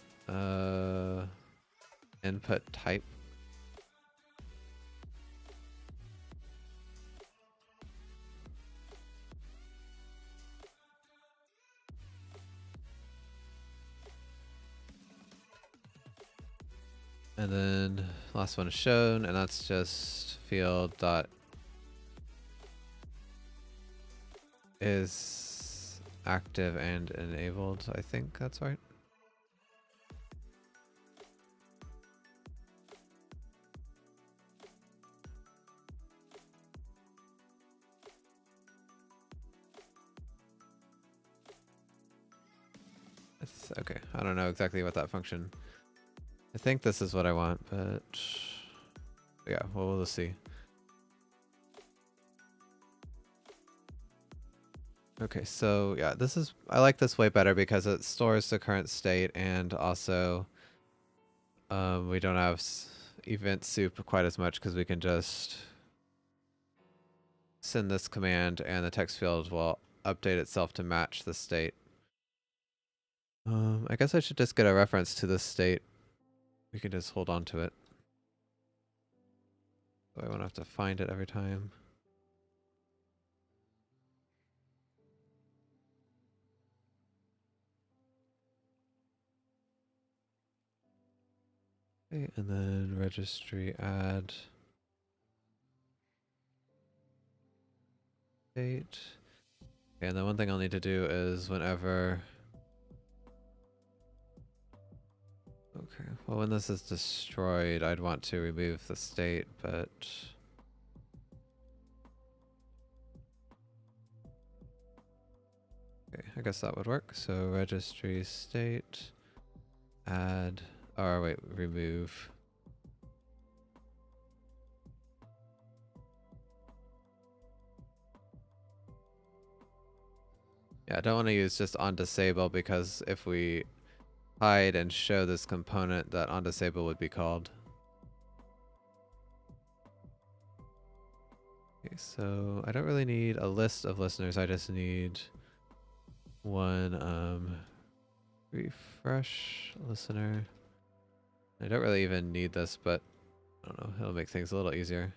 Input type. And then last one is shown, and that's just field dot is active and enabled. I think that's right. Okay, I don't know exactly what that function. I think this is what I want, but yeah, well, we'll see. Okay, so yeah, I like this way better because it stores the current state, and also we don't have event soup quite as much because we can just send this command and the text field will update itself to match the state. I guess I should just get a reference to this state. We can just hold on to it. So I won't have to find it every time. Okay, and then registry add state. Okay, and then one thing I'll need to do is whenever Okay, well when this is destroyed, I'd want to remove the state, but... Okay, I guess that would work. So registry state, add, or wait, remove. Yeah, I don't want to use just on disable because if we hide and show this component, that on disable would be called. Okay, so I don't really need a list of listeners. I just need one refresh listener. I don't really even need this, but I don't know, it'll make things a little easier.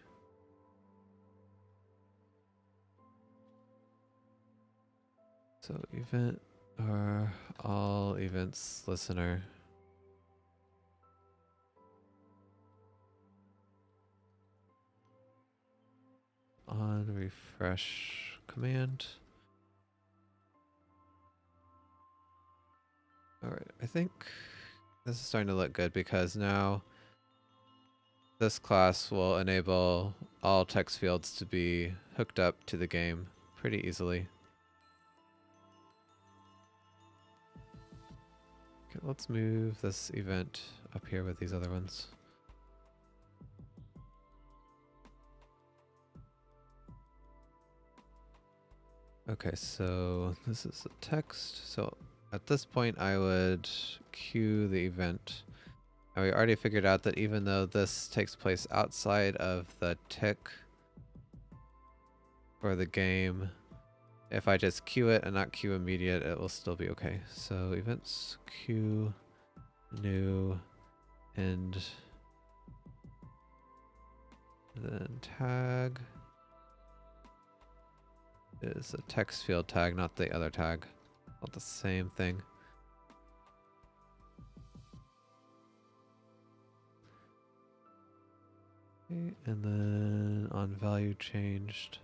So event or all events listener. On refresh command. Alright, I think this is starting to look good because now this class will enable all text fields to be hooked up to the game pretty easily. Okay, let's move this event up here with these other ones. Okay, so this is the text. So at this point I would queue the event. And we already figured out that even though this takes place outside of the tick for the game, if I just queue it and not queue immediate, it will still be okay. So events queue new and then tag is a text field tag, not the other tag. Not the same thing. Okay, and then on value changed.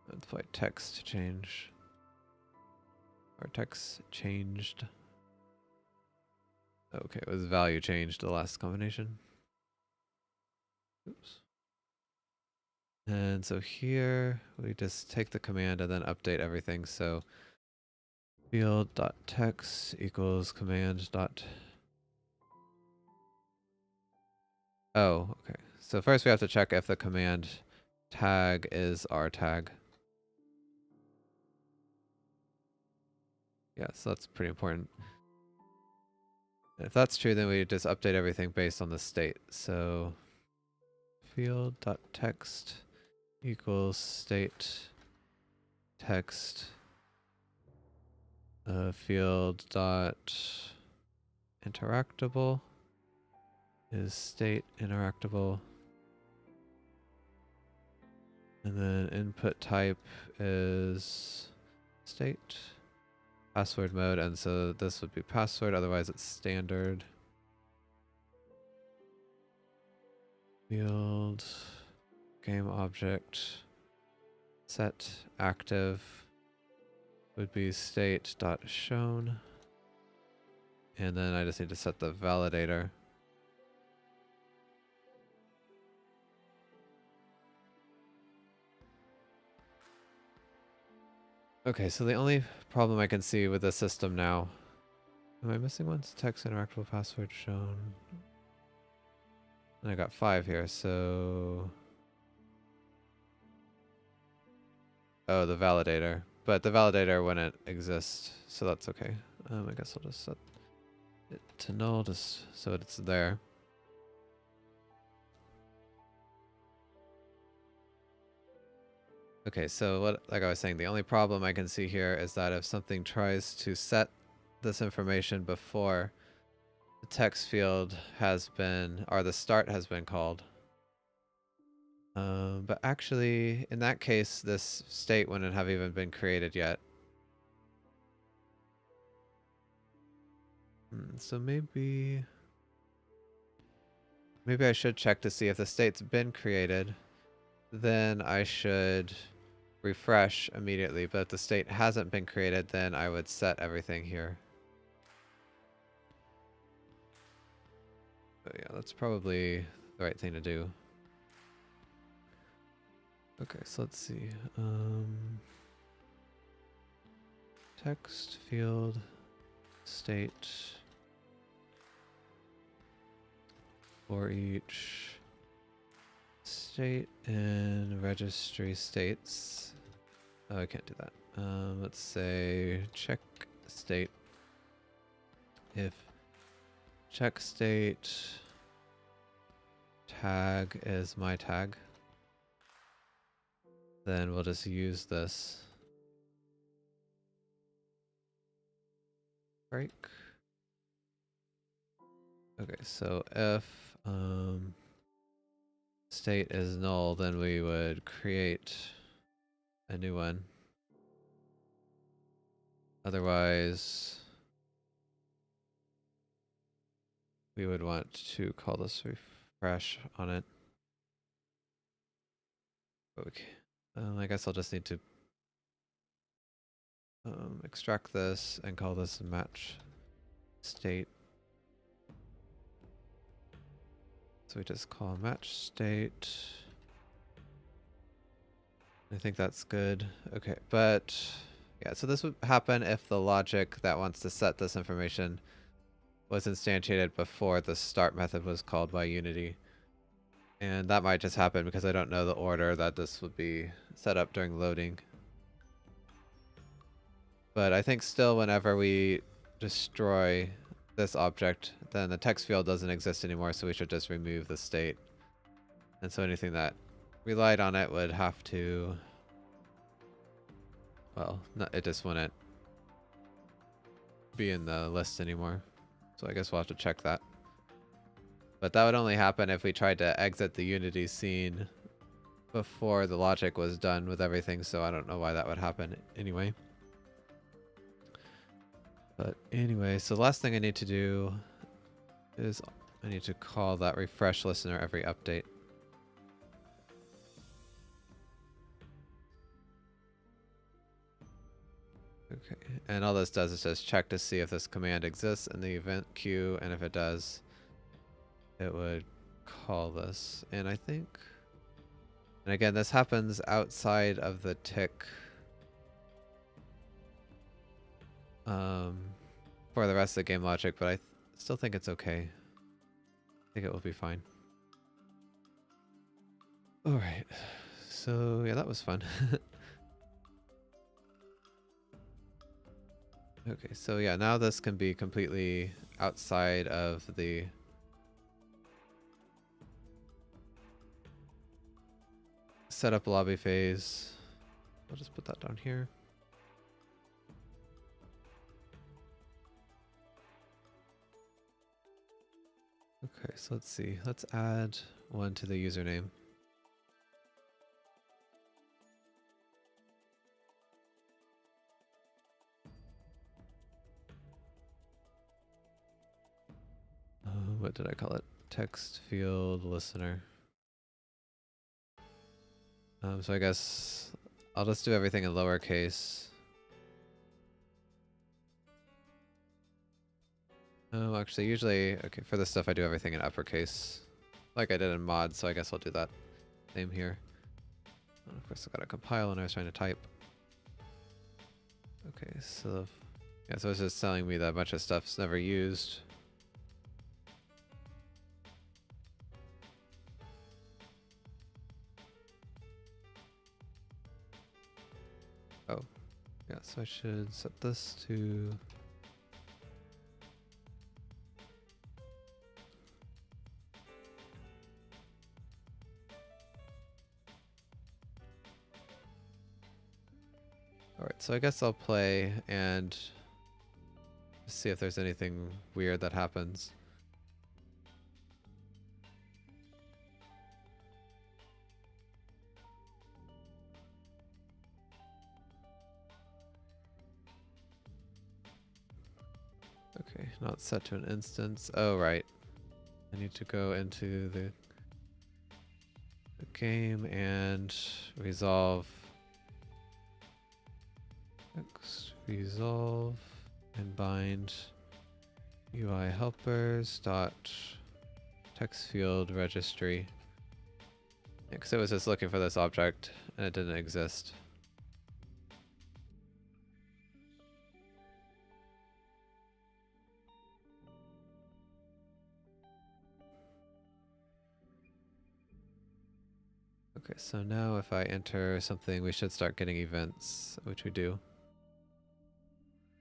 Let's play text change. Or text changed. Okay, it was value changed, the last combination. Oops. And so here we just take the command and then update everything. So field.text equals command dot. Oh, okay. So first we have to check if the command tag is our tag. Yeah, so that's pretty important. If that's true, then we just update everything based on the state. So field.text equals state text field dot interactable is state interactable, and then input type is state password mode, and so this would be password, otherwise it's standard. Field game object set active would be state dot shown, and then I just need to set the validator. Okay, so the only problem I can see with the system now, am I missing one? Text interactable password shown. And I got 5 here, so oh, the validator. But the validator wouldn't exist, so that's okay. I guess I'll just set it to null just so it's there. Okay, so like I was saying, the only problem I can see here is that if something tries to set this information before the text field has been, or the start has been called. But actually, in that case, this state wouldn't have even been created yet. So maybe I should check to see if the state's been created. then I should refresh immediately. But if the state hasn't been created, then I would set everything here. But yeah, that's probably the right thing to do. Okay, so let's see. Text field state for each state and registry states. Oh, I can't do that. Let's say check state. If check state tag is my tag, then we'll just use this break. Okay, so if state is null, then we would create a new one. Otherwise, we would want to call this refresh on it. Okay. I guess I'll just need to extract this and call this match state. So we just call match state. I think that's good. Okay, but yeah, so this would happen if the logic that wants to set this information was instantiated before the start method was called by Unity. And that might just happen because I don't know the order that this would be set up during loading. But I think still whenever we destroy this object, then the text field doesn't exist anymore, so we should just remove the state. And so anything that relied on it would have to, well, no, it just wouldn't be in the list anymore. So I guess we'll have to check that. But that would only happen if we tried to exit the Unity scene before the logic was done with everything, so I don't know why that would happen anyway. But anyway, so the last thing I need to do is I need to call that refresh listener every update. Okay, and all this does is just check to see if this command exists in the event queue, and if it does, it would call this. And I think, and again, this happens outside of the tick for the rest of the game logic, but I still think it's okay. I think it will be fine. Alright, so yeah, that was fun. Okay, so yeah, now this can be completely outside of the setup lobby phase. I'll just put that down here. Okay, so let's see. Let's add one to the username. What did I call it? Text field listener. So I guess I'll just do everything in lowercase. Oh, actually, usually, okay, for this stuff I do everything in uppercase, like I did in mod, so I guess I'll do that same here. And of course, I gotta compile when I was trying to type. Okay, so yeah, so it's just telling me that a bunch of stuff's never used. Oh, yeah, so I should set this to alright, so I guess I'll play and see if there's anything weird that happens. Okay, not set to an instance. Oh, right. I need to go into the game and resolve. Resolve and bind UI helpers dot text field registry. Because it was just looking for this object and it didn't exist. Okay, so now if I enter something, we should start getting events, which we do.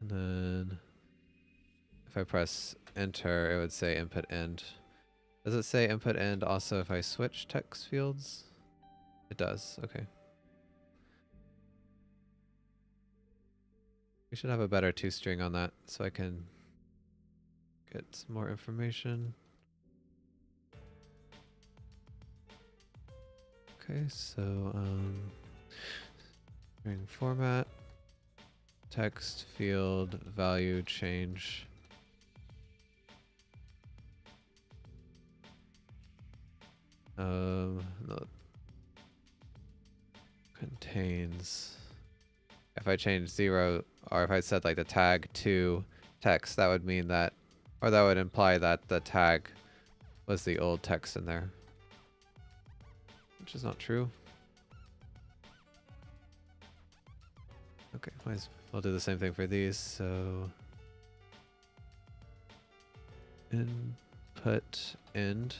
And then if I press enter, it would say input end. Does it say input end also if I switch text fields? It does, okay. We should have a better toString on that so I can get some more information. Okay, so string format, text field value change. No, contains. If I change 0, or if I said like the tag to text, that would mean that, or that would imply that the tag was the old text in there, which is not true. Okay, we'll do the same thing for these. So input end.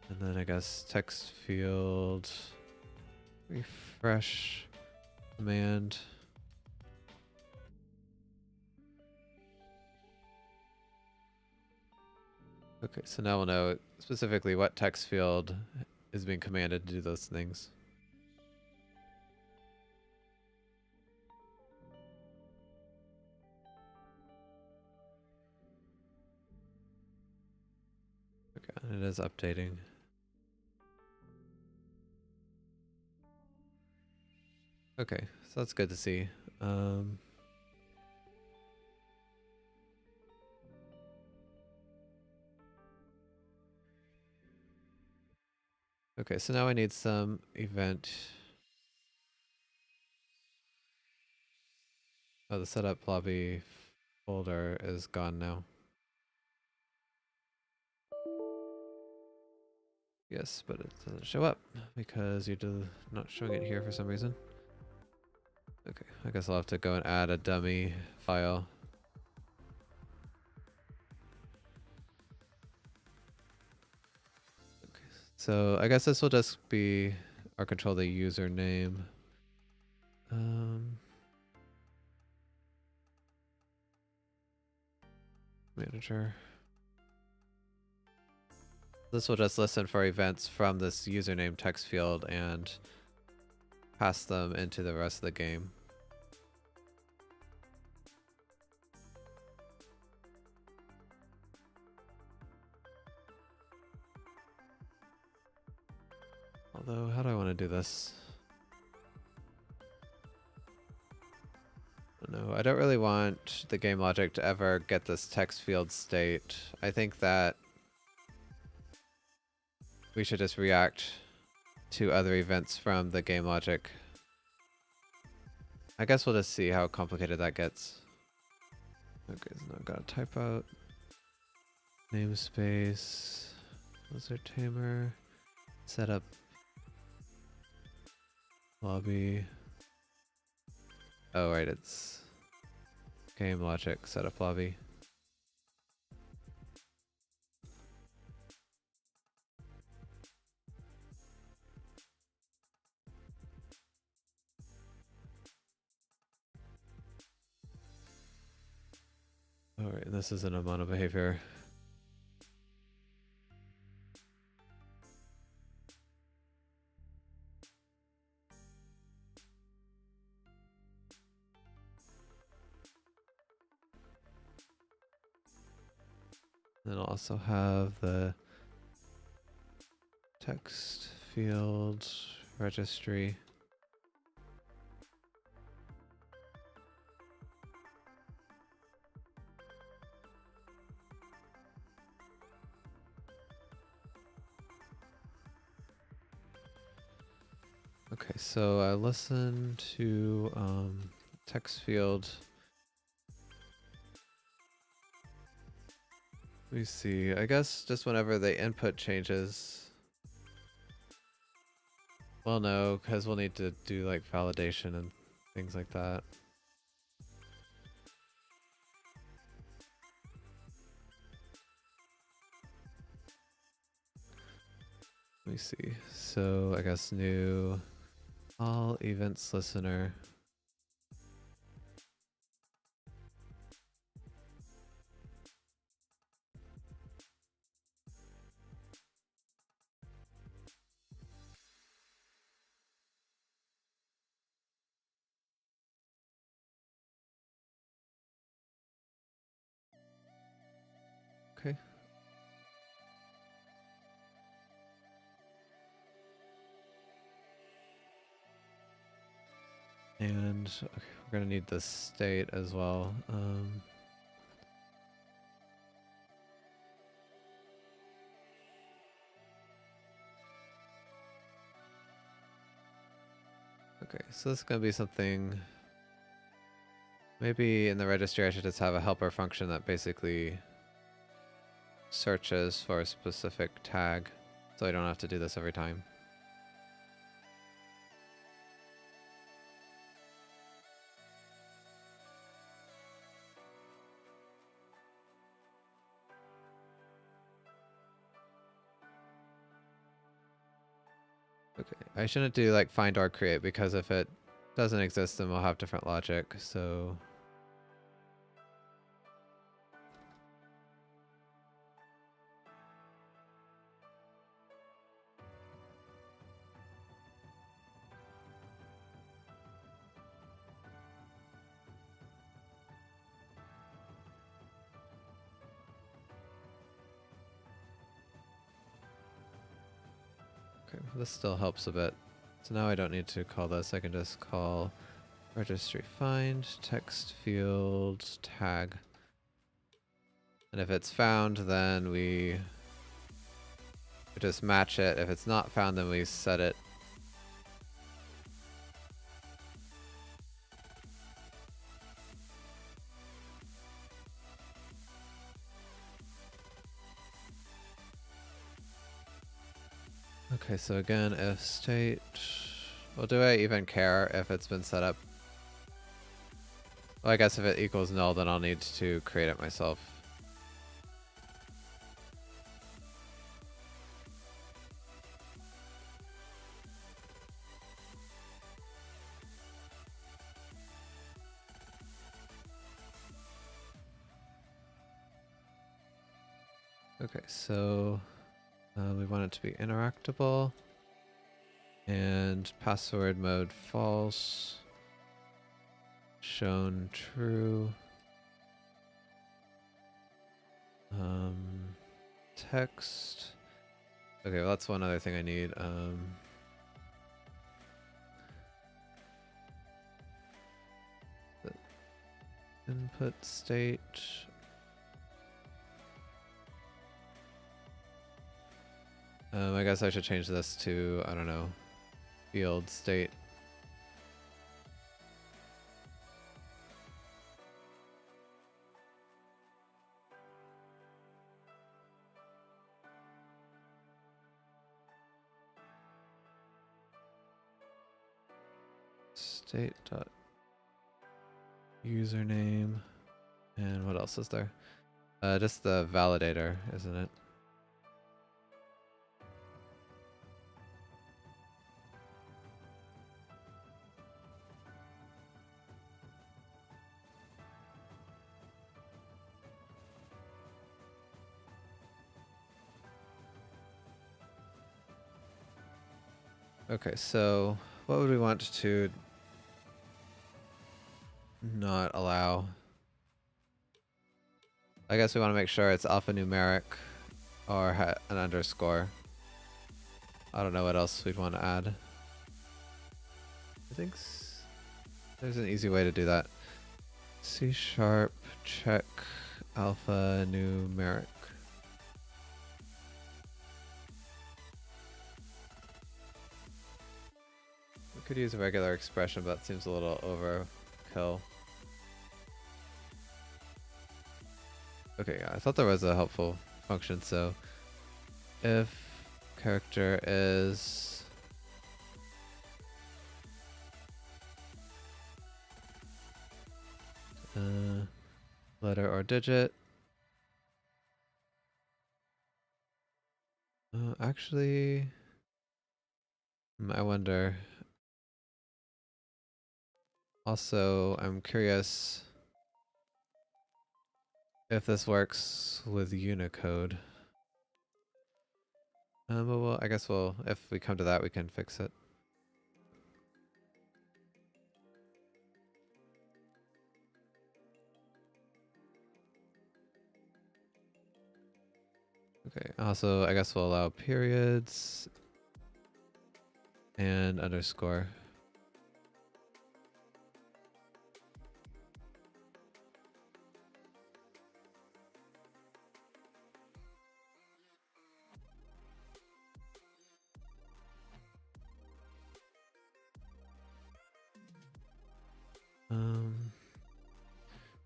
And then I guess text field refresh command. Okay, so now we'll know specifically what text field is being commanded to do those things. Okay, and it is updating. Okay, so that's good to see. Okay, so now I need some event. Oh, the setup lobby folder is gone now. Yes, but it doesn't show up because you're not showing it here for some reason. Okay, I guess I'll have to go and add a dummy file. Okay, so I guess this will just be or control the username. Manager. This will just listen for events from this username text field and pass them into the rest of the game. Although, how do I want to do this? No, I don't really want the game logic to ever get this text field state. I think that we should just react to other events from the game logic. I guess we'll just see how complicated that gets. Okay, so now I've got to type out namespace, lizard tamer, setup lobby. Oh, right, it's game logic setup lobby. Alright, this isn't a mono behavior. Then I'll also have the text field registry. Okay, so I listen to text field. Let me see. I guess just whenever the input changes. Well, no, because we'll need to do like validation and things like that. Let me see. So I guess new all events listener. Okay. And okay, we're gonna need the state as well. Okay, so this is gonna be something. Maybe in the registry I should just have a helper function that basically searches for a specific tag, so I don't have to do this every time. Okay, I shouldn't do like find or create, because if it doesn't exist then we'll have different logic, so... Okay, this still helps a bit. So now I don't need to call this, I can just call registry find text field tag. And if it's found, then we just match it. If it's not found, then we set it. Okay, so again, if state... Well, do I even care if it's been set up? Well, I guess if it equals null, then I'll need to create it myself. Okay, so we want it to be interactable. And password mode false. Shown true. Text. Okay, well that's one other thing I need. The input state. I guess I should change this to, I don't know, field state. State dot username, and what else is there? Just the validator, isn't it? Okay, so what would we want to not allow? I guess we want to make sure it's alphanumeric or an underscore. I don't know what else we'd want to add. I think there's an easy way to do that. C# check alphanumeric. Could use a regular expression, but that seems a little overkill. Okay, yeah, I thought there was a helpful function. So if character is letter or digit. Actually, I wonder. Also, I'm curious if this works with Unicode. But well, I guess if we come to that, we can fix it. Okay, also, I guess we'll allow periods and underscore.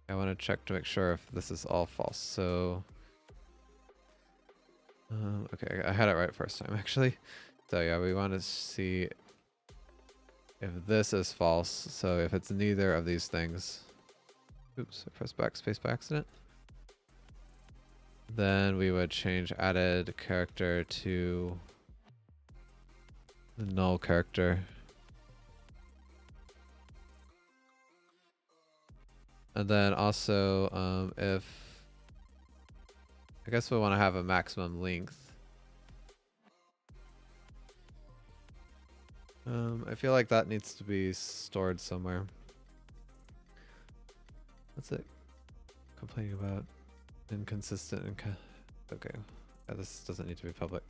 I want to check to make sure if this is all false. So, okay, I had it right first time actually. So yeah, we want to see if this is false. So if it's neither of these things, oops, I pressed backspace by accident. Then we would change added character to the null character. And then also, if I guess we want to have a maximum length. I feel like that needs to be stored somewhere. What's it complaining about? Inconsistent and okay. Yeah, this doesn't need to be public.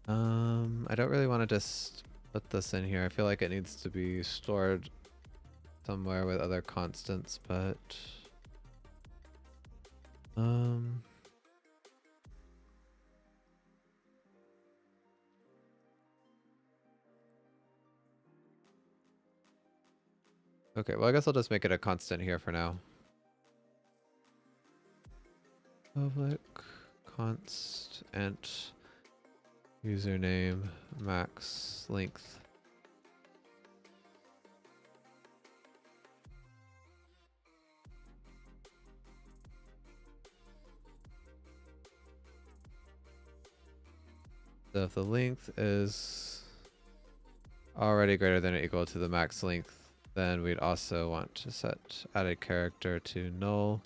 I don't really want to just put this in here. I feel like it needs to be stored somewhere with other constants, but okay, well I guess I'll just make it a constant here for now. Public const int username max length. So if the length is already greater than or equal to the max length, then we'd also want to set added character to null.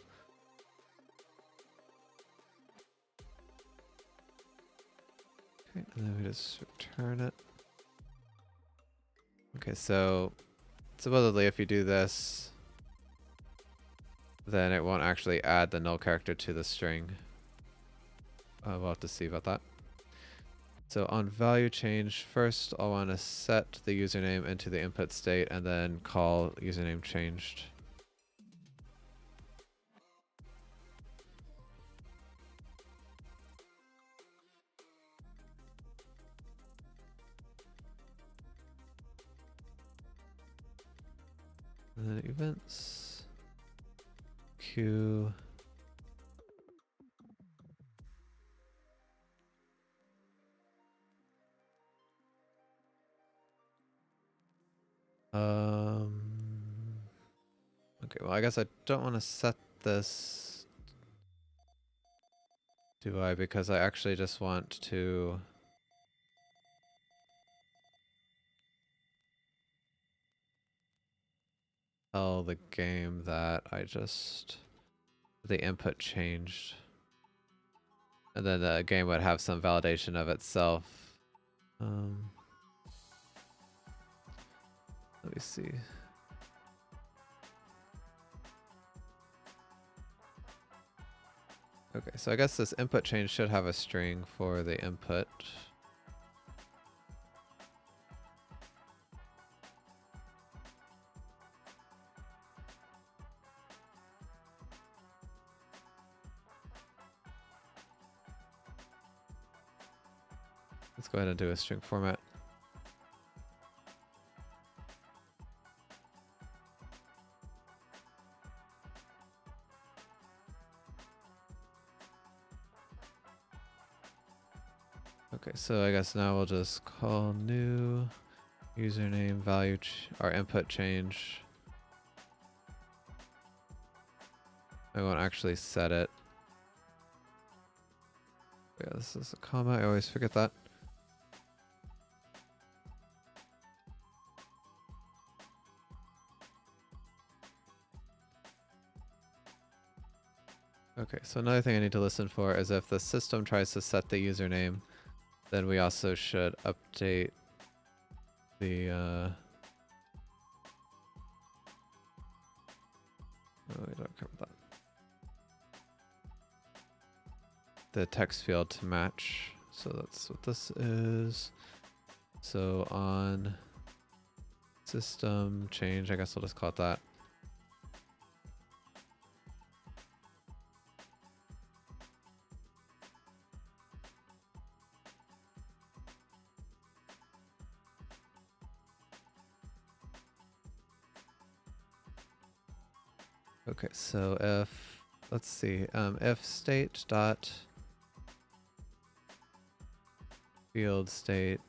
Okay, and then we just return it. Okay, so supposedly if you do this, then it won't actually add the null character to the string. We'll have to see about that. So on value change, first I'll want to set the username into the input state and then call username changed. And then events, Q, okay, well I guess I don't want to set this, do I? Because I actually just want to tell the game that the input changed. And then the game would have some validation of itself. Let me see. Okay, so I guess this input change should have a string for the input. Let's go ahead and do a string format. Okay, so I guess now we'll just call new username value our input change. I won't actually set it. Yeah, this is a comma. I always forget that. Okay, so another thing I need to listen for is if the system tries to set the username, then we also should update the oh, we don't care about that. The text field to match. So that's what this is. So on system change, I guess we'll just call it that. Okay, so if, let's see, if state dot field state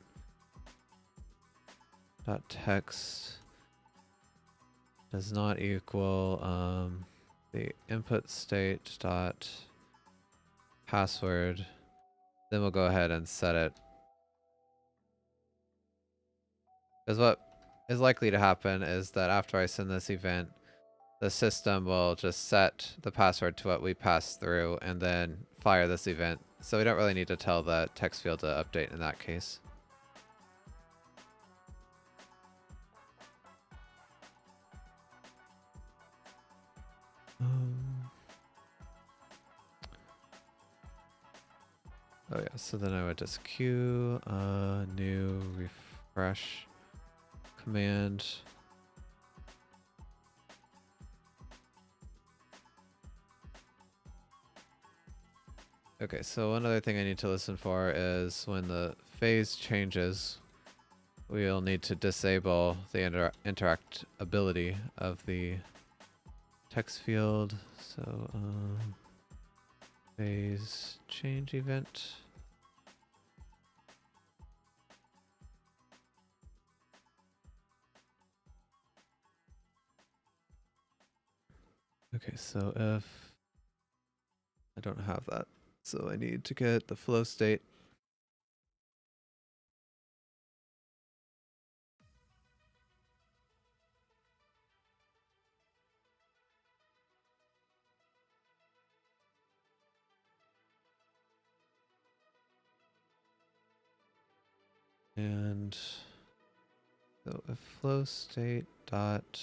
dot text does not equal the input state dot password, then we'll go ahead and set it. Because what is likely to happen is that after I send this event, the system will just set the password to what we pass through and then fire this event. So we don't really need to tell the text field to update in that case. Oh yeah, so then I would just queue a new refresh command. Okay, so one other thing I need to listen for is when the phase changes, we'll need to disable the interactability of the text field. So phase change event. Okay, so if I don't have that, so I need to get the flow state. And so if flow state dot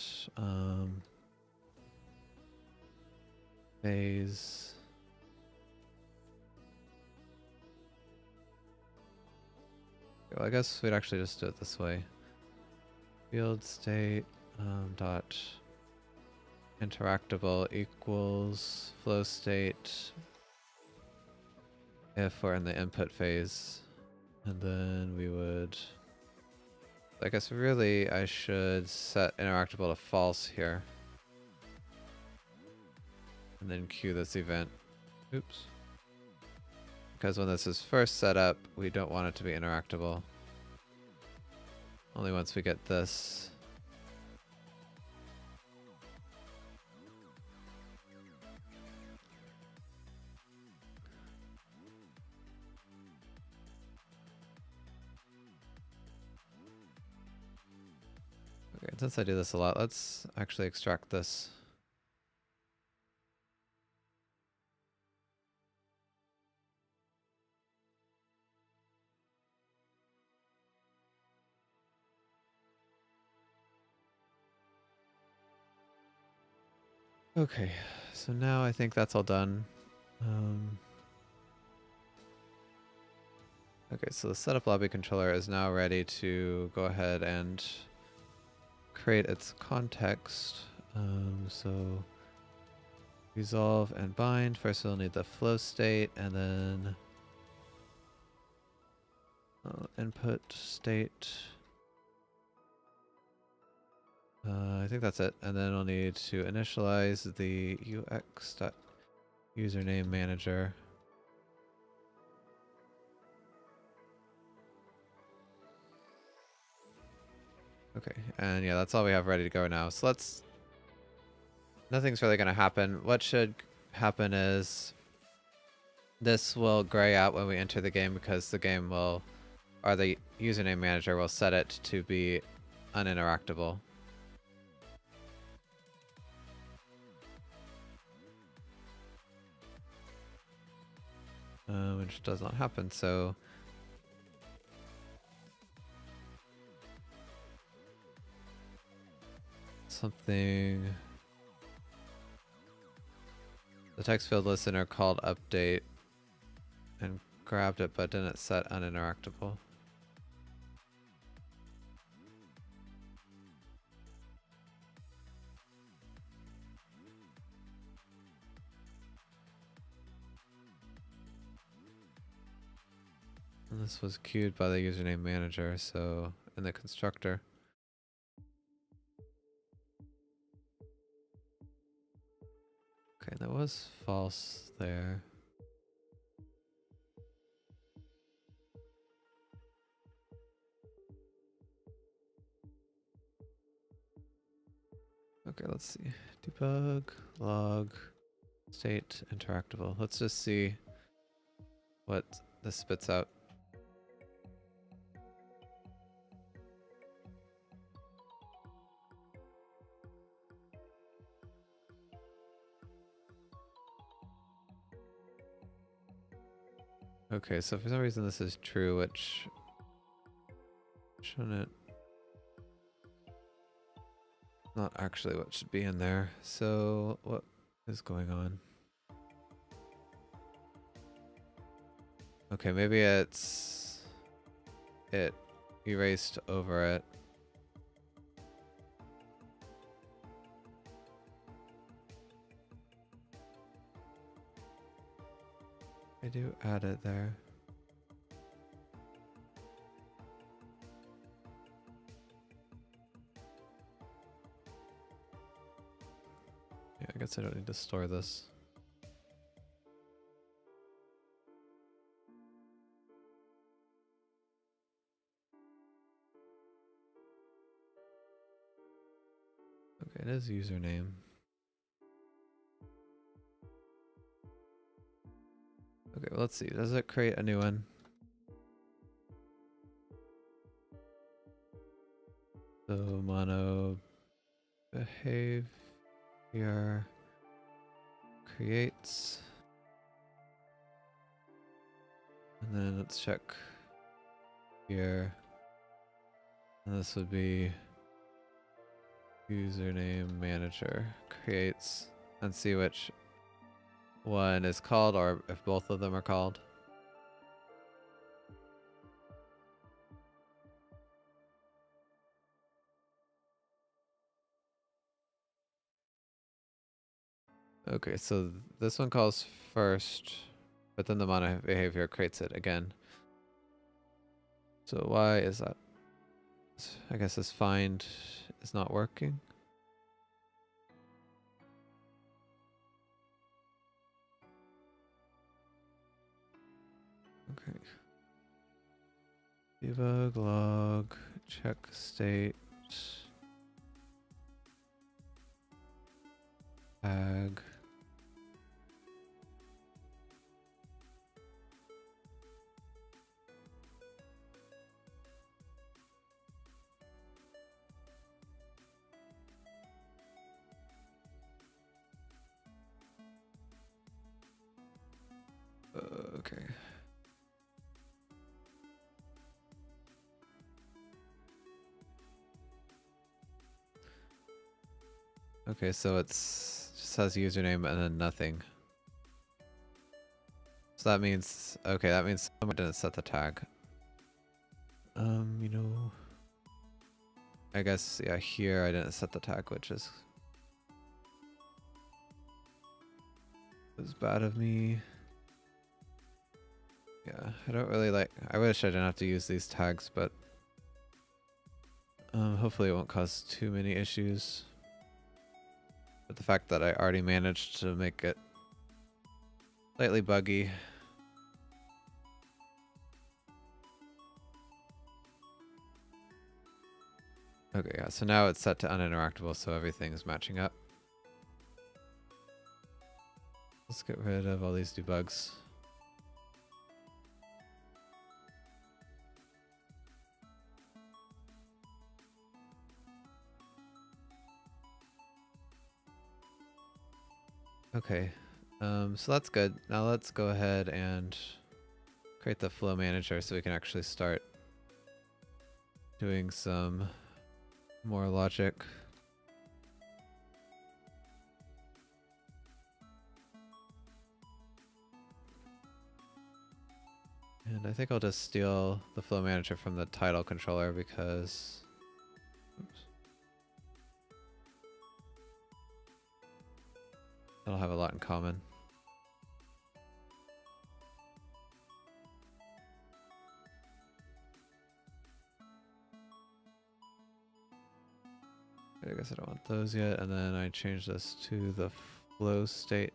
phase well, I guess we'd actually just do it this way. Field state dot interactable equals flow state if we're in the input phase. And then we would, I guess really I should set interactable to false here. And then queue this event. Oops. Because when this is first set up, we don't want it to be interactable. Only once we get this. Okay, since I do this a lot, let's actually extract this. Okay, so now I think that's all done. Okay, so the setup lobby controller is now ready to go ahead and create its context. So resolve and bind. First we'll need the flow state and then Input state. I think that's it. And then I'll need to initialize the ux.username manager. Okay, and yeah, that's all we have ready to go now. So nothing's really gonna happen. What should happen is this will gray out when we enter the game because the game will, or the username manager will set it to be uninteractable. Which does not happen, so something, the text field listener called update and grabbed it but didn't set uninteractable. And this was queued by the username manager, so in the constructor. Okay, that was false there. Okay, let's see. Debug, log, state, interactable. Let's just see what this spits out. Okay, so for some reason this is true, which shouldn't, not actually what should be in there. So what is going on? Okay, maybe it erased over it. I do add it there. Yeah, I guess I don't need to store this. Okay, it is username. Okay, well, let's see. Does it create a new one? So mono behavior creates. And then let's check here. And this would be username manager creates, and see which one is called or if both of them are called. Okay, so this one calls first, but then the mono behavior creates it again. So why is that? I guess this find is not working. Okay. Debug log, check state, tag. Okay. Okay, so it's just has username and then nothing. So that means, okay, that means someone didn't set the tag. You know, I guess, yeah, here I didn't set the tag, which is was bad of me. Yeah, I don't really like... I wish I didn't have to use these tags, but hopefully it won't cause too many issues. But the fact that I already managed to make it slightly buggy. Okay, yeah, so now it's set to uninteractable, so everything's matching up. Let's get rid of all these debugs. Okay, so that's good. Now let's go ahead and create the flow manager so we can actually start doing some more logic. And I think I'll just steal the flow manager from the title controller because... Oops. That'll have a lot in common. I guess I don't want those yet, and then I change this to the flow state.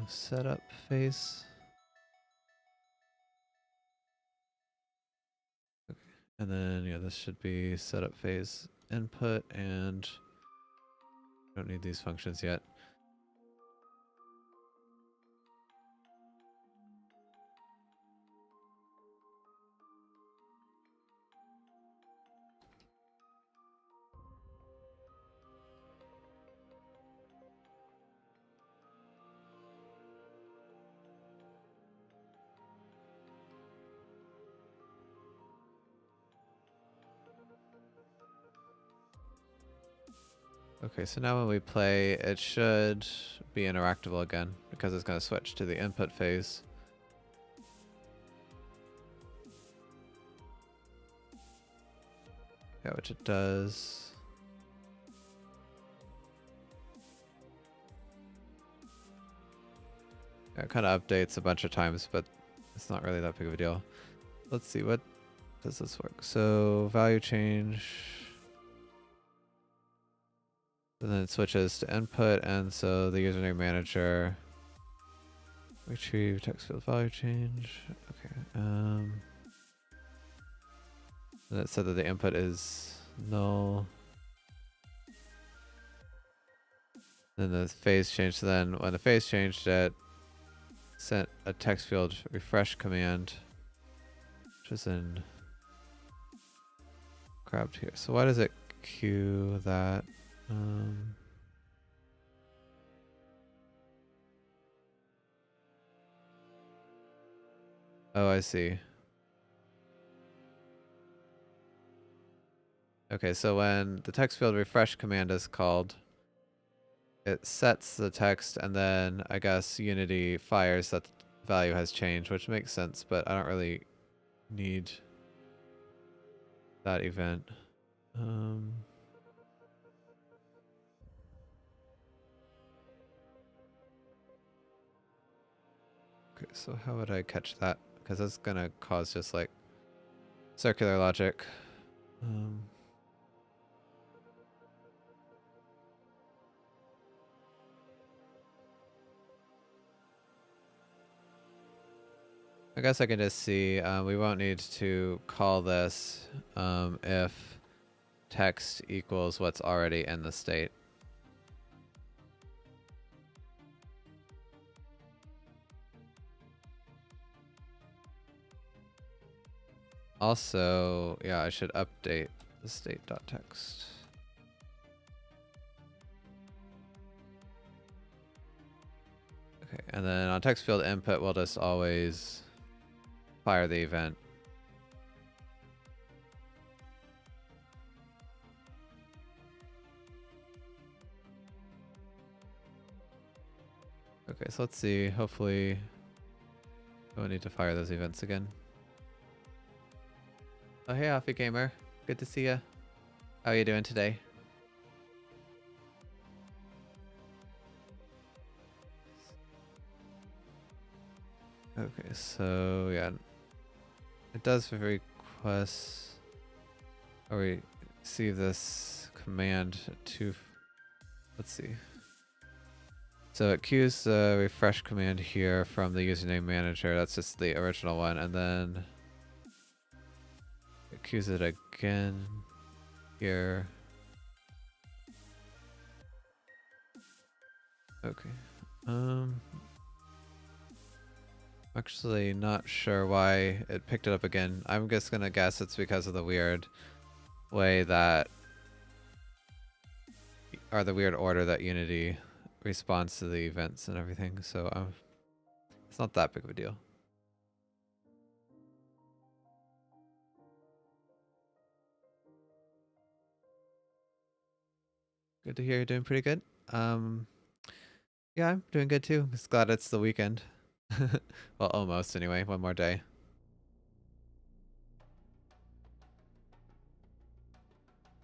Setup phase. Okay. And then, yeah, this should be setup phase input, and don't need these functions yet. Okay, so now when we play, it should be interactable again because it's going to switch to the input phase. Yeah, which it does. Yeah, it kind of updates a bunch of times, but it's not really that big of a deal. Let's see, what does this work? So value change. And then it switches to input, and so the username manager retrieve text field value change. Okay. And it said that the input is null. Then the phase changed. So then when the phase changed, it sent a text field refresh command, which is in grabbed here. So why does it queue that? Oh, I see. Okay, so when the text field refresh command is called, it sets the text, and then I guess Unity fires that the value has changed, which makes sense, but I don't really need that event. Okay, so how would I catch that? Because that's gonna cause just like circular logic. I guess I can just see, we won't need to call this if text equals what's already in the state. Also, yeah, I should update the state.text. Okay, and then on text field input, we'll just always fire the event. Okay, so let's see. Hopefully, we don't need to fire those events again. Oh, hey, Offie Gamer. Good Good to see you. How are you doing today? Okay, so yeah, it does request or receive this command to, let's see. So it queues the refresh command here from the username manager. That's just the original one, and then it queues it again here. Okay. I'm actually not sure why it picked it up again. I'm just gonna guess it's because of the weird way that, or the weird order that Unity responds to the events and everything. So it's not that big of a deal. Good to hear you're doing pretty good. Yeah, I'm doing good too. Just glad it's the weekend. Well, almost anyway. One more day.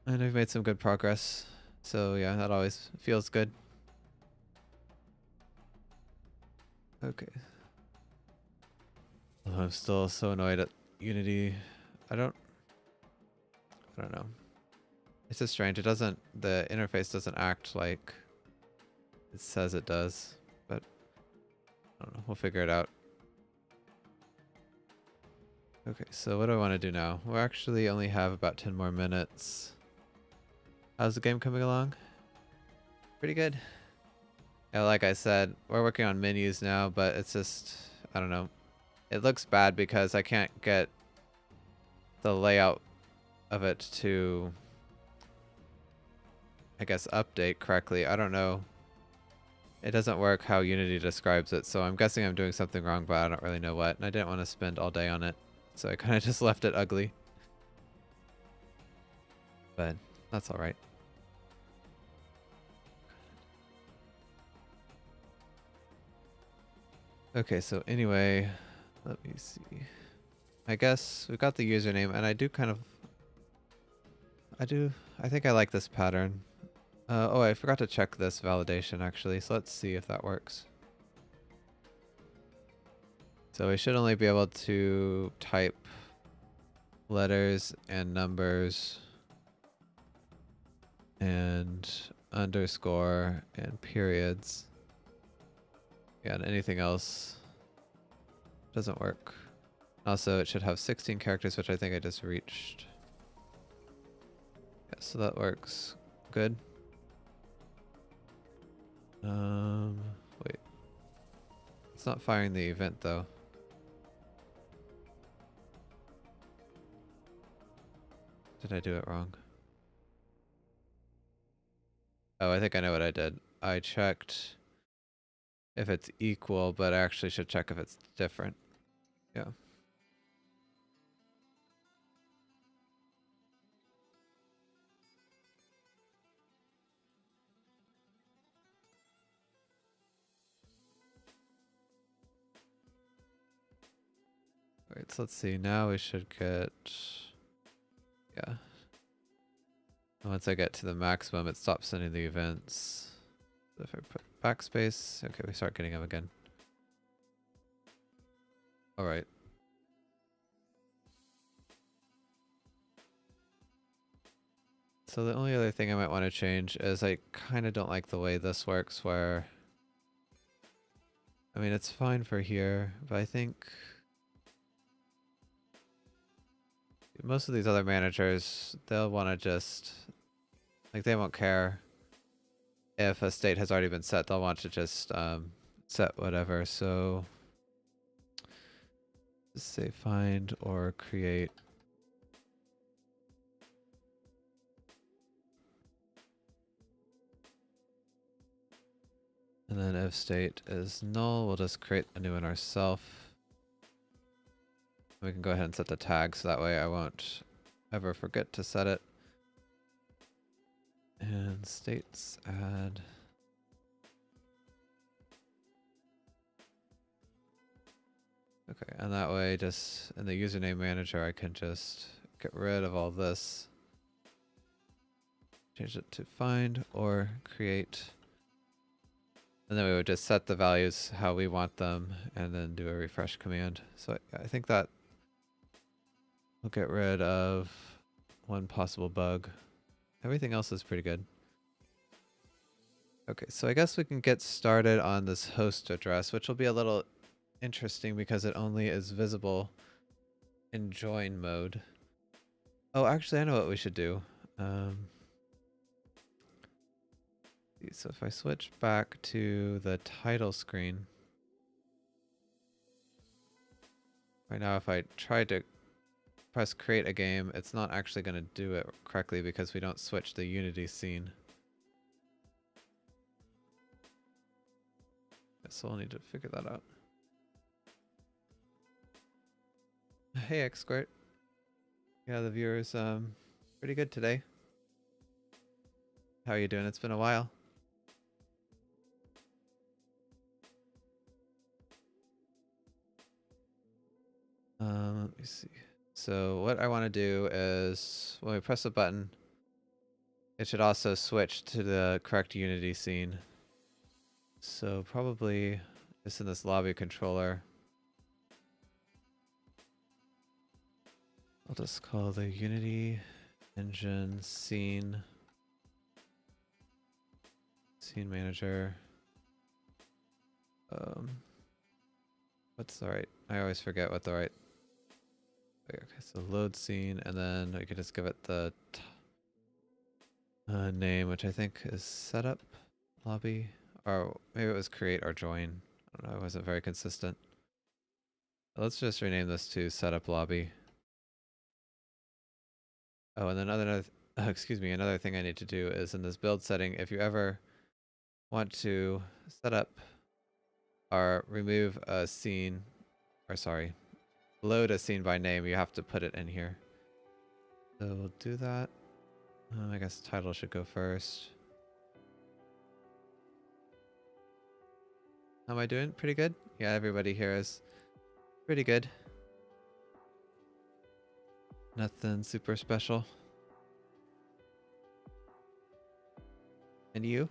And we've made some good progress. So yeah, that always feels good. Okay. I'm still so annoyed at Unity. I don't know. It's just strange. The interface doesn't act like it says it does, but I don't know. We'll figure it out. Okay, so what do I want to do now? We actually only have about 10 more minutes. How's the game coming along? Pretty good. Yeah, like I said, we're working on menus now, but it's just, I don't know. It looks bad because I can't get the layout of it to, I guess, update correctly. I don't know. It doesn't work how Unity describes it, so I'm guessing I'm doing something wrong, but I don't really know what. And I didn't want to spend all day on it, so I kind of just left it ugly. But that's all right. Okay, so anyway, let me see. I guess we got the username, and I think I like this pattern. Oh, I forgot to check this validation actually, so let's see if that works. So we should only be able to type letters and numbers and underscore and periods. Yeah, and anything else doesn't work. Also, it should have 16 characters, which I think I just reached. Yeah, so that works good. Wait. It's not firing the event though. Did I do it wrong? Oh, I think I know what I did. I checked if it's equal, but I actually should check if it's different. Yeah. Alright, so let's see. Now we should get... Yeah. Once I get to the maximum, it stops sending the events. So if I put backspace, okay, we start getting them again. Alright. So the only other thing I might want to change is I kind of don't like the way this works where... I mean, it's fine for here, but I think... most of these other managers, they'll want to just... like, they won't care if a state has already been set. They'll want to just set whatever. So... just say find or create. And then if state is null, we'll just create a new one ourselves. We can go ahead and set the tag so that way I won't ever forget to set it. And states add. Okay, and that way just in the username manager I can just get rid of all this. change it to find or create. And then we would just set the values how we want them and then do a refresh command. So I think that will get rid of one possible bug. Everything else is pretty good. Okay, so I guess we can get started on this host address, which will be a little interesting because it only is visible in join mode. Oh, actually, I know what we should do. So if I switch back to the title screen, right now if I try to press create a game, it's not actually going to do it correctly because we don't switch the Unity scene. So we'll need to figure that out. Hey, X-Squirt. Yeah, the viewer's pretty good today. How are you doing? It's been a while. Let me see. So what I want to do is when we press a button, it should also switch to the correct Unity scene. So probably just in this lobby controller, I'll just call the Unity engine scene manager. What's the right? I always forget what the right. Okay, so load scene, and then we could just give it the name, which I think is setup lobby, or maybe it was create or join. I don't know. I wasn't very consistent. Let's just rename this to setup lobby. Oh, and then another thing I need to do is in this build setting, if you ever want to set up or remove a scene, or sorry, load a scene by name, you have to put it in here. So we'll do that. I guess title should go first. How am I doing? Pretty good? Yeah, everybody here is pretty good. Nothing super special. And you?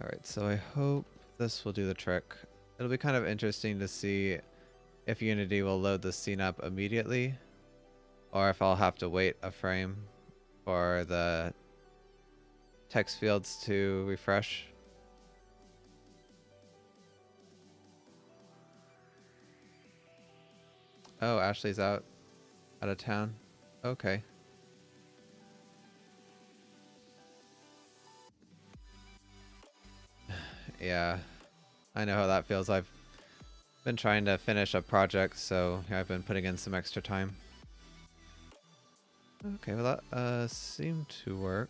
Alright, so I hope this will do the trick. It'll be kind of interesting to see if Unity will load the scene up immediately, or if I'll have to wait a frame for the text fields to refresh. Oh, Ashley's out of town. Okay. Yeah, I know how that feels. I've been trying to finish a project, so yeah, I've been putting in some extra time. Okay, well that seemed to work.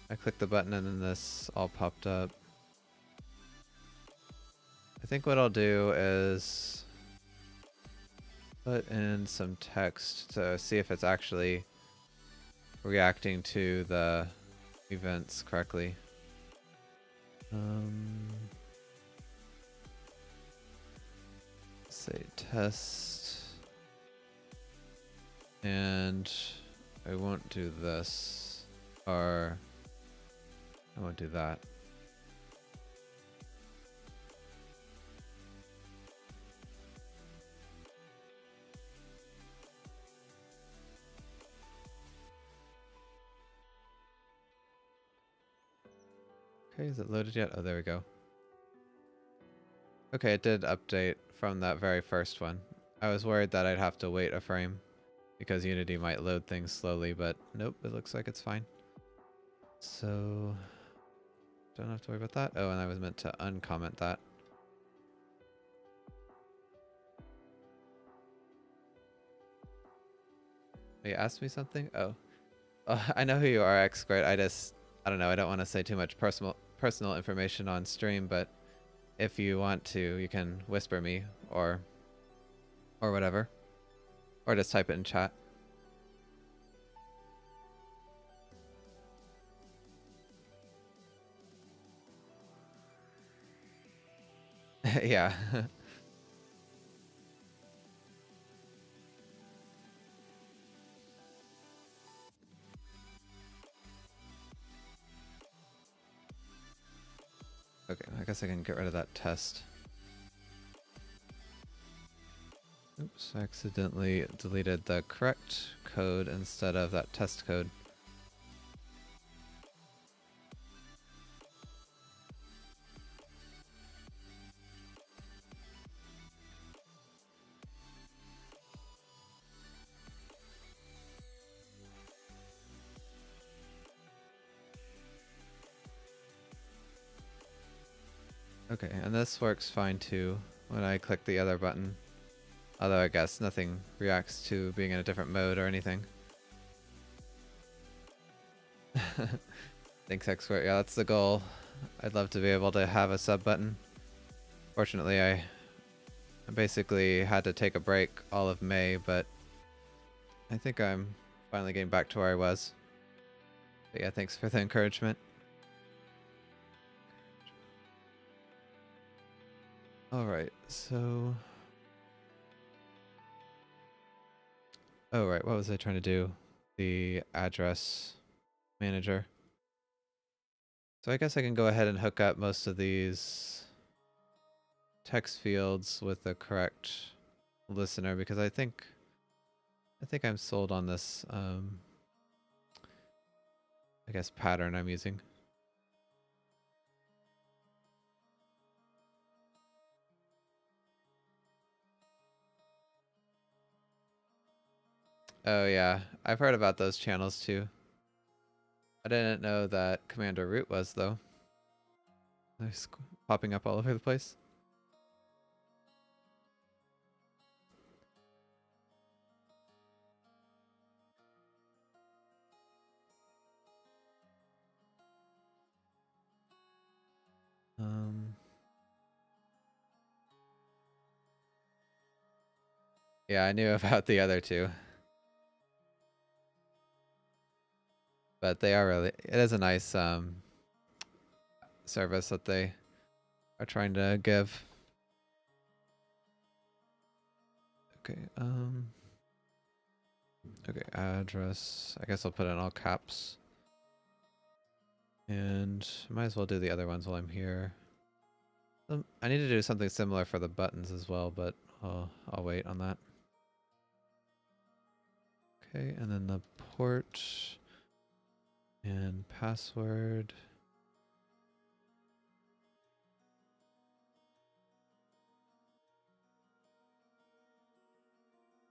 I clicked the button and then this all popped up. I think what I'll do is put in some text to see if it's actually reacting to the events correctly. Say test, and I won't do this, or I won't do that. Okay, is it loaded yet? Oh, there we go. Okay, it did update from that very first one. I was worried that I'd have to wait a frame because Unity might load things slowly, but nope, it looks like it's fine. So, don't have to worry about that. Oh, and I was meant to uncomment that. You asked me something? Oh. I know who you are, X-Squared. I don't know, I don't want to say too much personal information on stream, but if you want to, you can whisper me or whatever. Or just type it in chat. Yeah. Okay, I guess I can get rid of that test. Oops, I accidentally deleted the correct code instead of that test code. Okay, and this works fine too when I click the other button. Although I guess nothing reacts to being in a different mode or anything. Thanks, Expert. Yeah, that's the goal. I'd love to be able to have a sub button. Fortunately, I basically had to take a break all of May, but I think I'm finally getting back to where I was. But yeah, thanks for the encouragement. Alright, so... Oh, right, what was I trying to do? The address manager. So I guess I can go ahead and hook up most of these text fields with the correct listener because I think I'm sold on this I guess pattern I'm using. Oh yeah, I've heard about those channels too. I didn't know that Commander Root was though. They're popping up all over the place. Yeah, I knew about the other two. But they are really, it is a nice service that they are trying to give. Okay, okay, address. I guess I'll put it in all caps. And might as well do the other ones while I'm here. I need to do something similar for the buttons as well, but I'll wait on that. Okay, and then the port and password.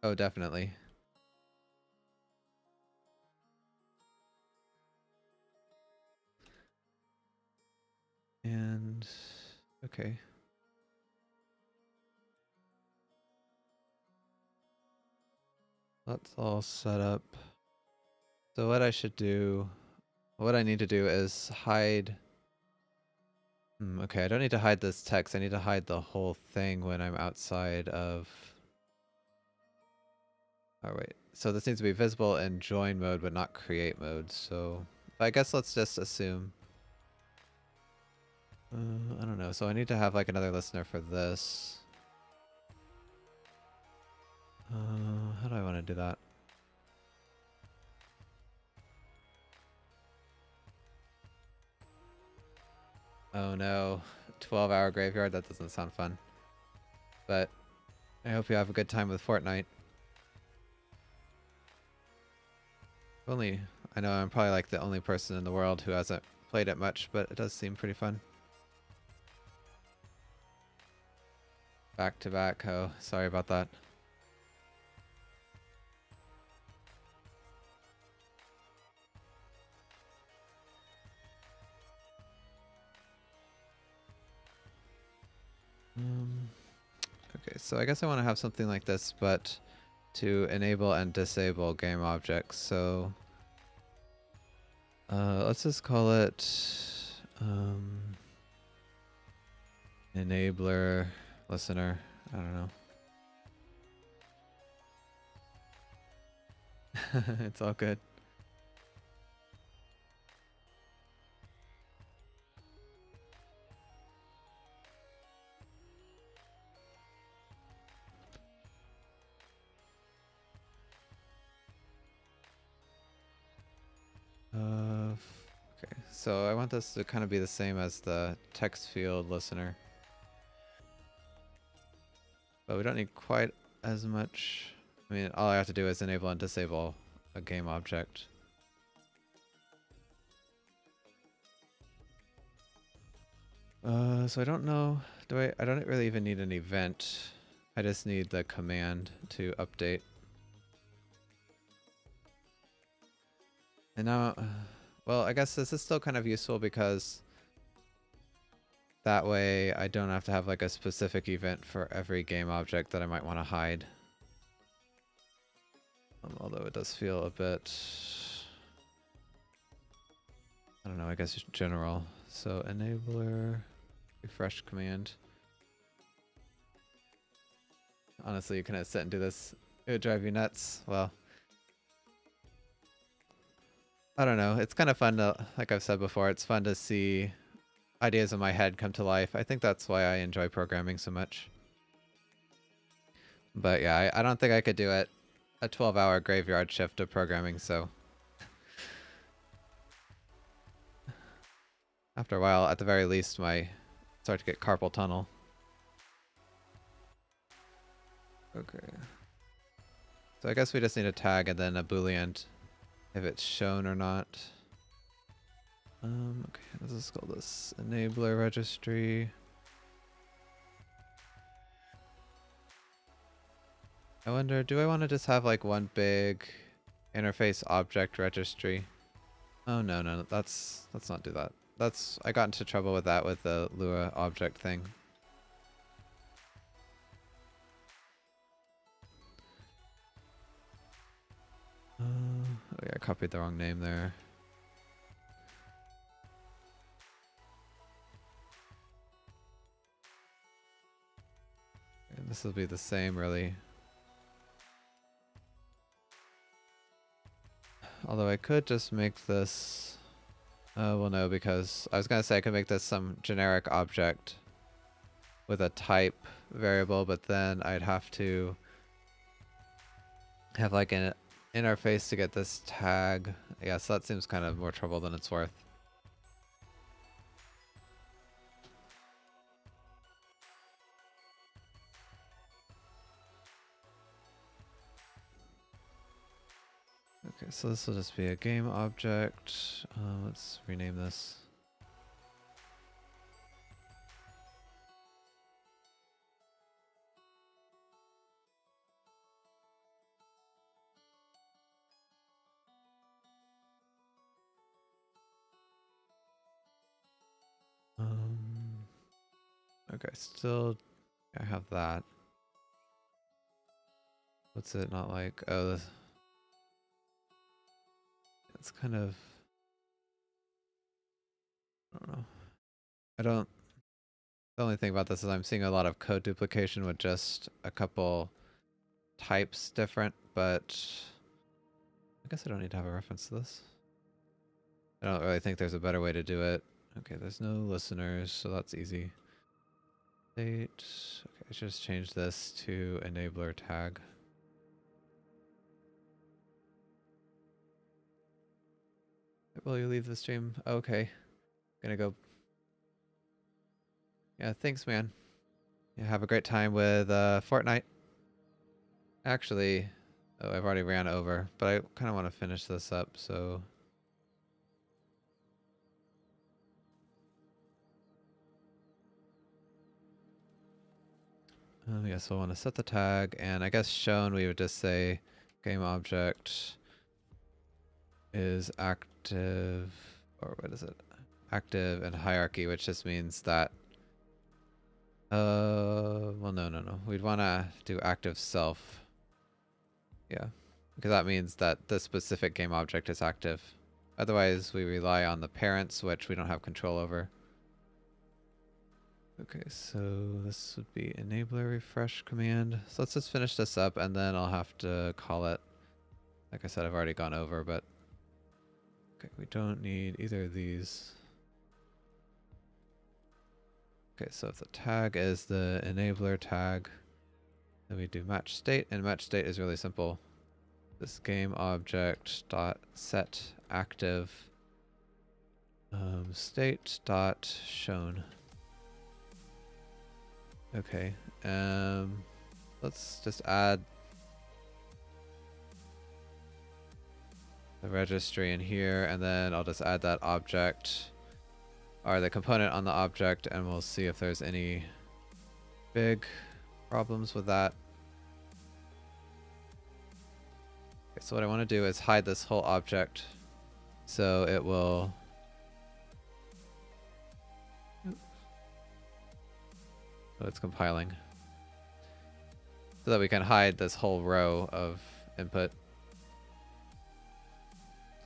Oh, definitely. And okay. That's all set up. So what I should do, what I need to do is hide. Okay, I don't need to hide this text. I need to hide the whole thing when I'm outside of... Oh, wait. So this needs to be visible in join mode, but not create mode. So I guess let's just assume... I don't know. So I need to have like another listener for this. How do I want to do that? Oh no. 12-hour graveyard? That doesn't sound fun. But I hope you have a good time with Fortnite. Only, I know I'm probably like the only person in the world who hasn't played it much, but it does seem pretty fun. Back to back. Oh, sorry about that. Okay, so I guess I want to have something like this, but to enable and disable game objects. So let's just call it enabler listener. I don't know. It's all good. Okay, so I want this to kind of be the same as the text field listener. But we don't need quite as much. I mean, all I have to do is enable and disable a game object. So I don't know. I don't really even need an event. I just need the command to update. And now, well, I guess this is still kind of useful because that way I don't have to have like a specific event for every game object that I might want to hide. Although it does feel a bit, I don't know, I guess general. So enabler, refresh command. Honestly, you couldn't sit and do this. It would drive you nuts. Well, I don't know. It's kind of fun to, like I've said before, it's fun to see ideas in my head come to life. I think that's why I enjoy programming so much. But yeah, I don't think I could do it. A 12-hour graveyard shift of programming, so after a while, at the very least, my start to get carpal tunnel. Okay. So I guess we just need a tag and then a boolean if it's shown or not. Okay, let's just call this enabler registry. I wonder, do I want to just have like one big interface object registry? Oh no, let's not do that. I got into trouble with that with the Lua object thing. Oh yeah, I copied the wrong name there. And this will be the same, really. Although I could just make this... well, no, because I was going to say I could make this some generic object with a type variable, but then I'd have to have like an interface to get this tag. Yeah, so that seems kind of more trouble than it's worth. Okay, so this will just be a game object. Let's rename this. Okay, still I have that. What's it not like? Oh, it's kind of, I don't know. The only thing about this is I'm seeing a lot of code duplication with just a couple types different, but I guess I don't need to have a reference to this. I don't really think there's a better way to do it. Okay, there's no listeners, so that's easy. State. Okay, I should just change this to enabler tag. Will you leave the stream? Okay. Gonna go. Yeah, thanks, man. Yeah, have a great time with Fortnite. Actually, oh, I've already ran over, but I kind of want to finish this up, so... yes, we'll want to set the tag, and I guess shown we would just say game object is active, or what is it? Active and hierarchy, which just means that well, no. We'd want to do active self. Yeah, because that means that the specific game object is active. Otherwise, we rely on the parents, which we don't have control over. Okay, so this would be enabler refresh command. So let's just finish this up, and then I'll have to call it. Like I said, I've already gone over, but okay, we don't need either of these. Okay, so if the tag is the enabler tag, then we do match state, and match state is really simple. This game object dot set active State dot shown. Okay. Let's just add the registry in here, and then I'll just add that object or the component on the object, and we'll see if there's any big problems with that. Okay, so what I want to do is hide this whole object so it will it's compiling, so that we can hide this whole row of input.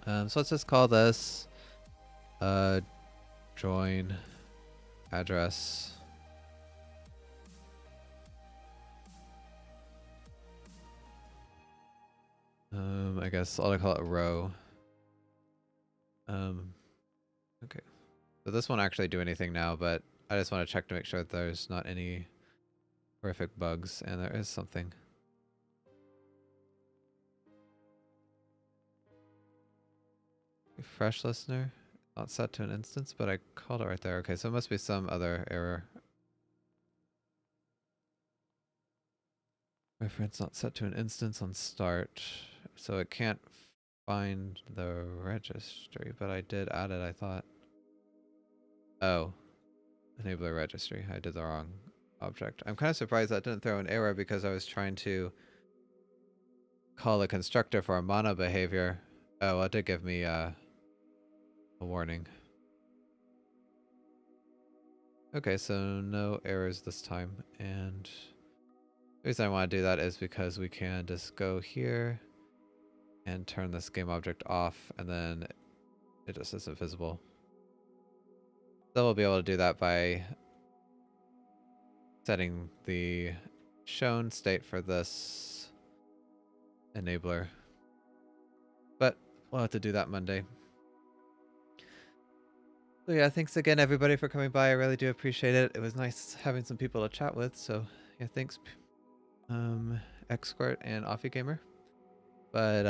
So let's just call this join address. I guess I'll call it a row. Okay. So this won't actually do anything now, but I just want to check to make sure that there's not any horrific bugs, and there is something. Fresh listener, not set to an instance, but I called it right there. Okay, so it must be some other error. Reference not set to an instance on start, so it can't find the registry, but I did add it, I thought. Oh, enabler registry. I did the wrong object. I'm kind of surprised that didn't throw an error, because I was trying to call a constructor for a mono behavior. Oh, well, it did give me a warning. Okay, so no errors this time, and the reason I want to do that is because we can just go here and turn this game object off, and then it just isn't visible. So we'll be able to do that by setting the shown state for this enabler. But we'll have to do that Monday. So yeah, thanks again everybody for coming by. I really do appreciate it. It was nice having some people to chat with. So yeah, thanks Xsquirt and Offie Gamer. But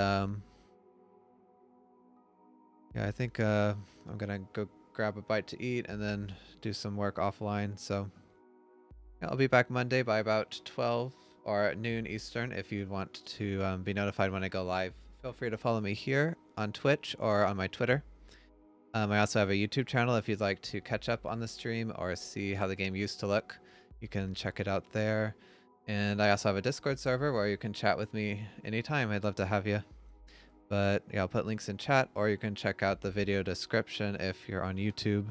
yeah, I think I'm gonna go grab a bite to eat and then do some work offline. So yeah, I'll be back Monday by about 12 or noon Eastern. If you want to be notified when I go live, feel free to follow me here on Twitch or on my Twitter. I also have a YouTube channel if you'd like to catch up on the stream or see how the game used to look. You can check it out there. And I also have a Discord server where you can chat with me anytime. I'd love to have you. But yeah, I'll put links in chat, or you can check out the video description if you're on YouTube.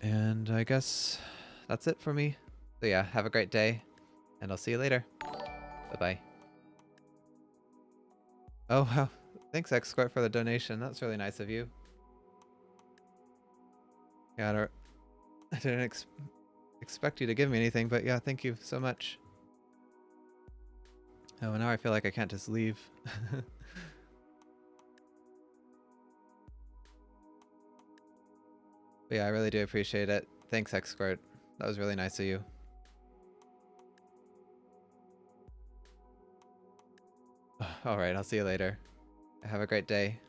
And I guess that's it for me. So yeah, have a great day, and I'll see you later. Bye-bye. Oh, wow. Thanks, Xsquirt, for the donation. That's really nice of you. Yeah, I didn't expect you to give me anything, but yeah, thank you so much. Oh, and now I feel like I can't just leave. But yeah, I really do appreciate it. Thanks, Xsquirt. That was really nice of you. All right, I'll see you later. Have a great day.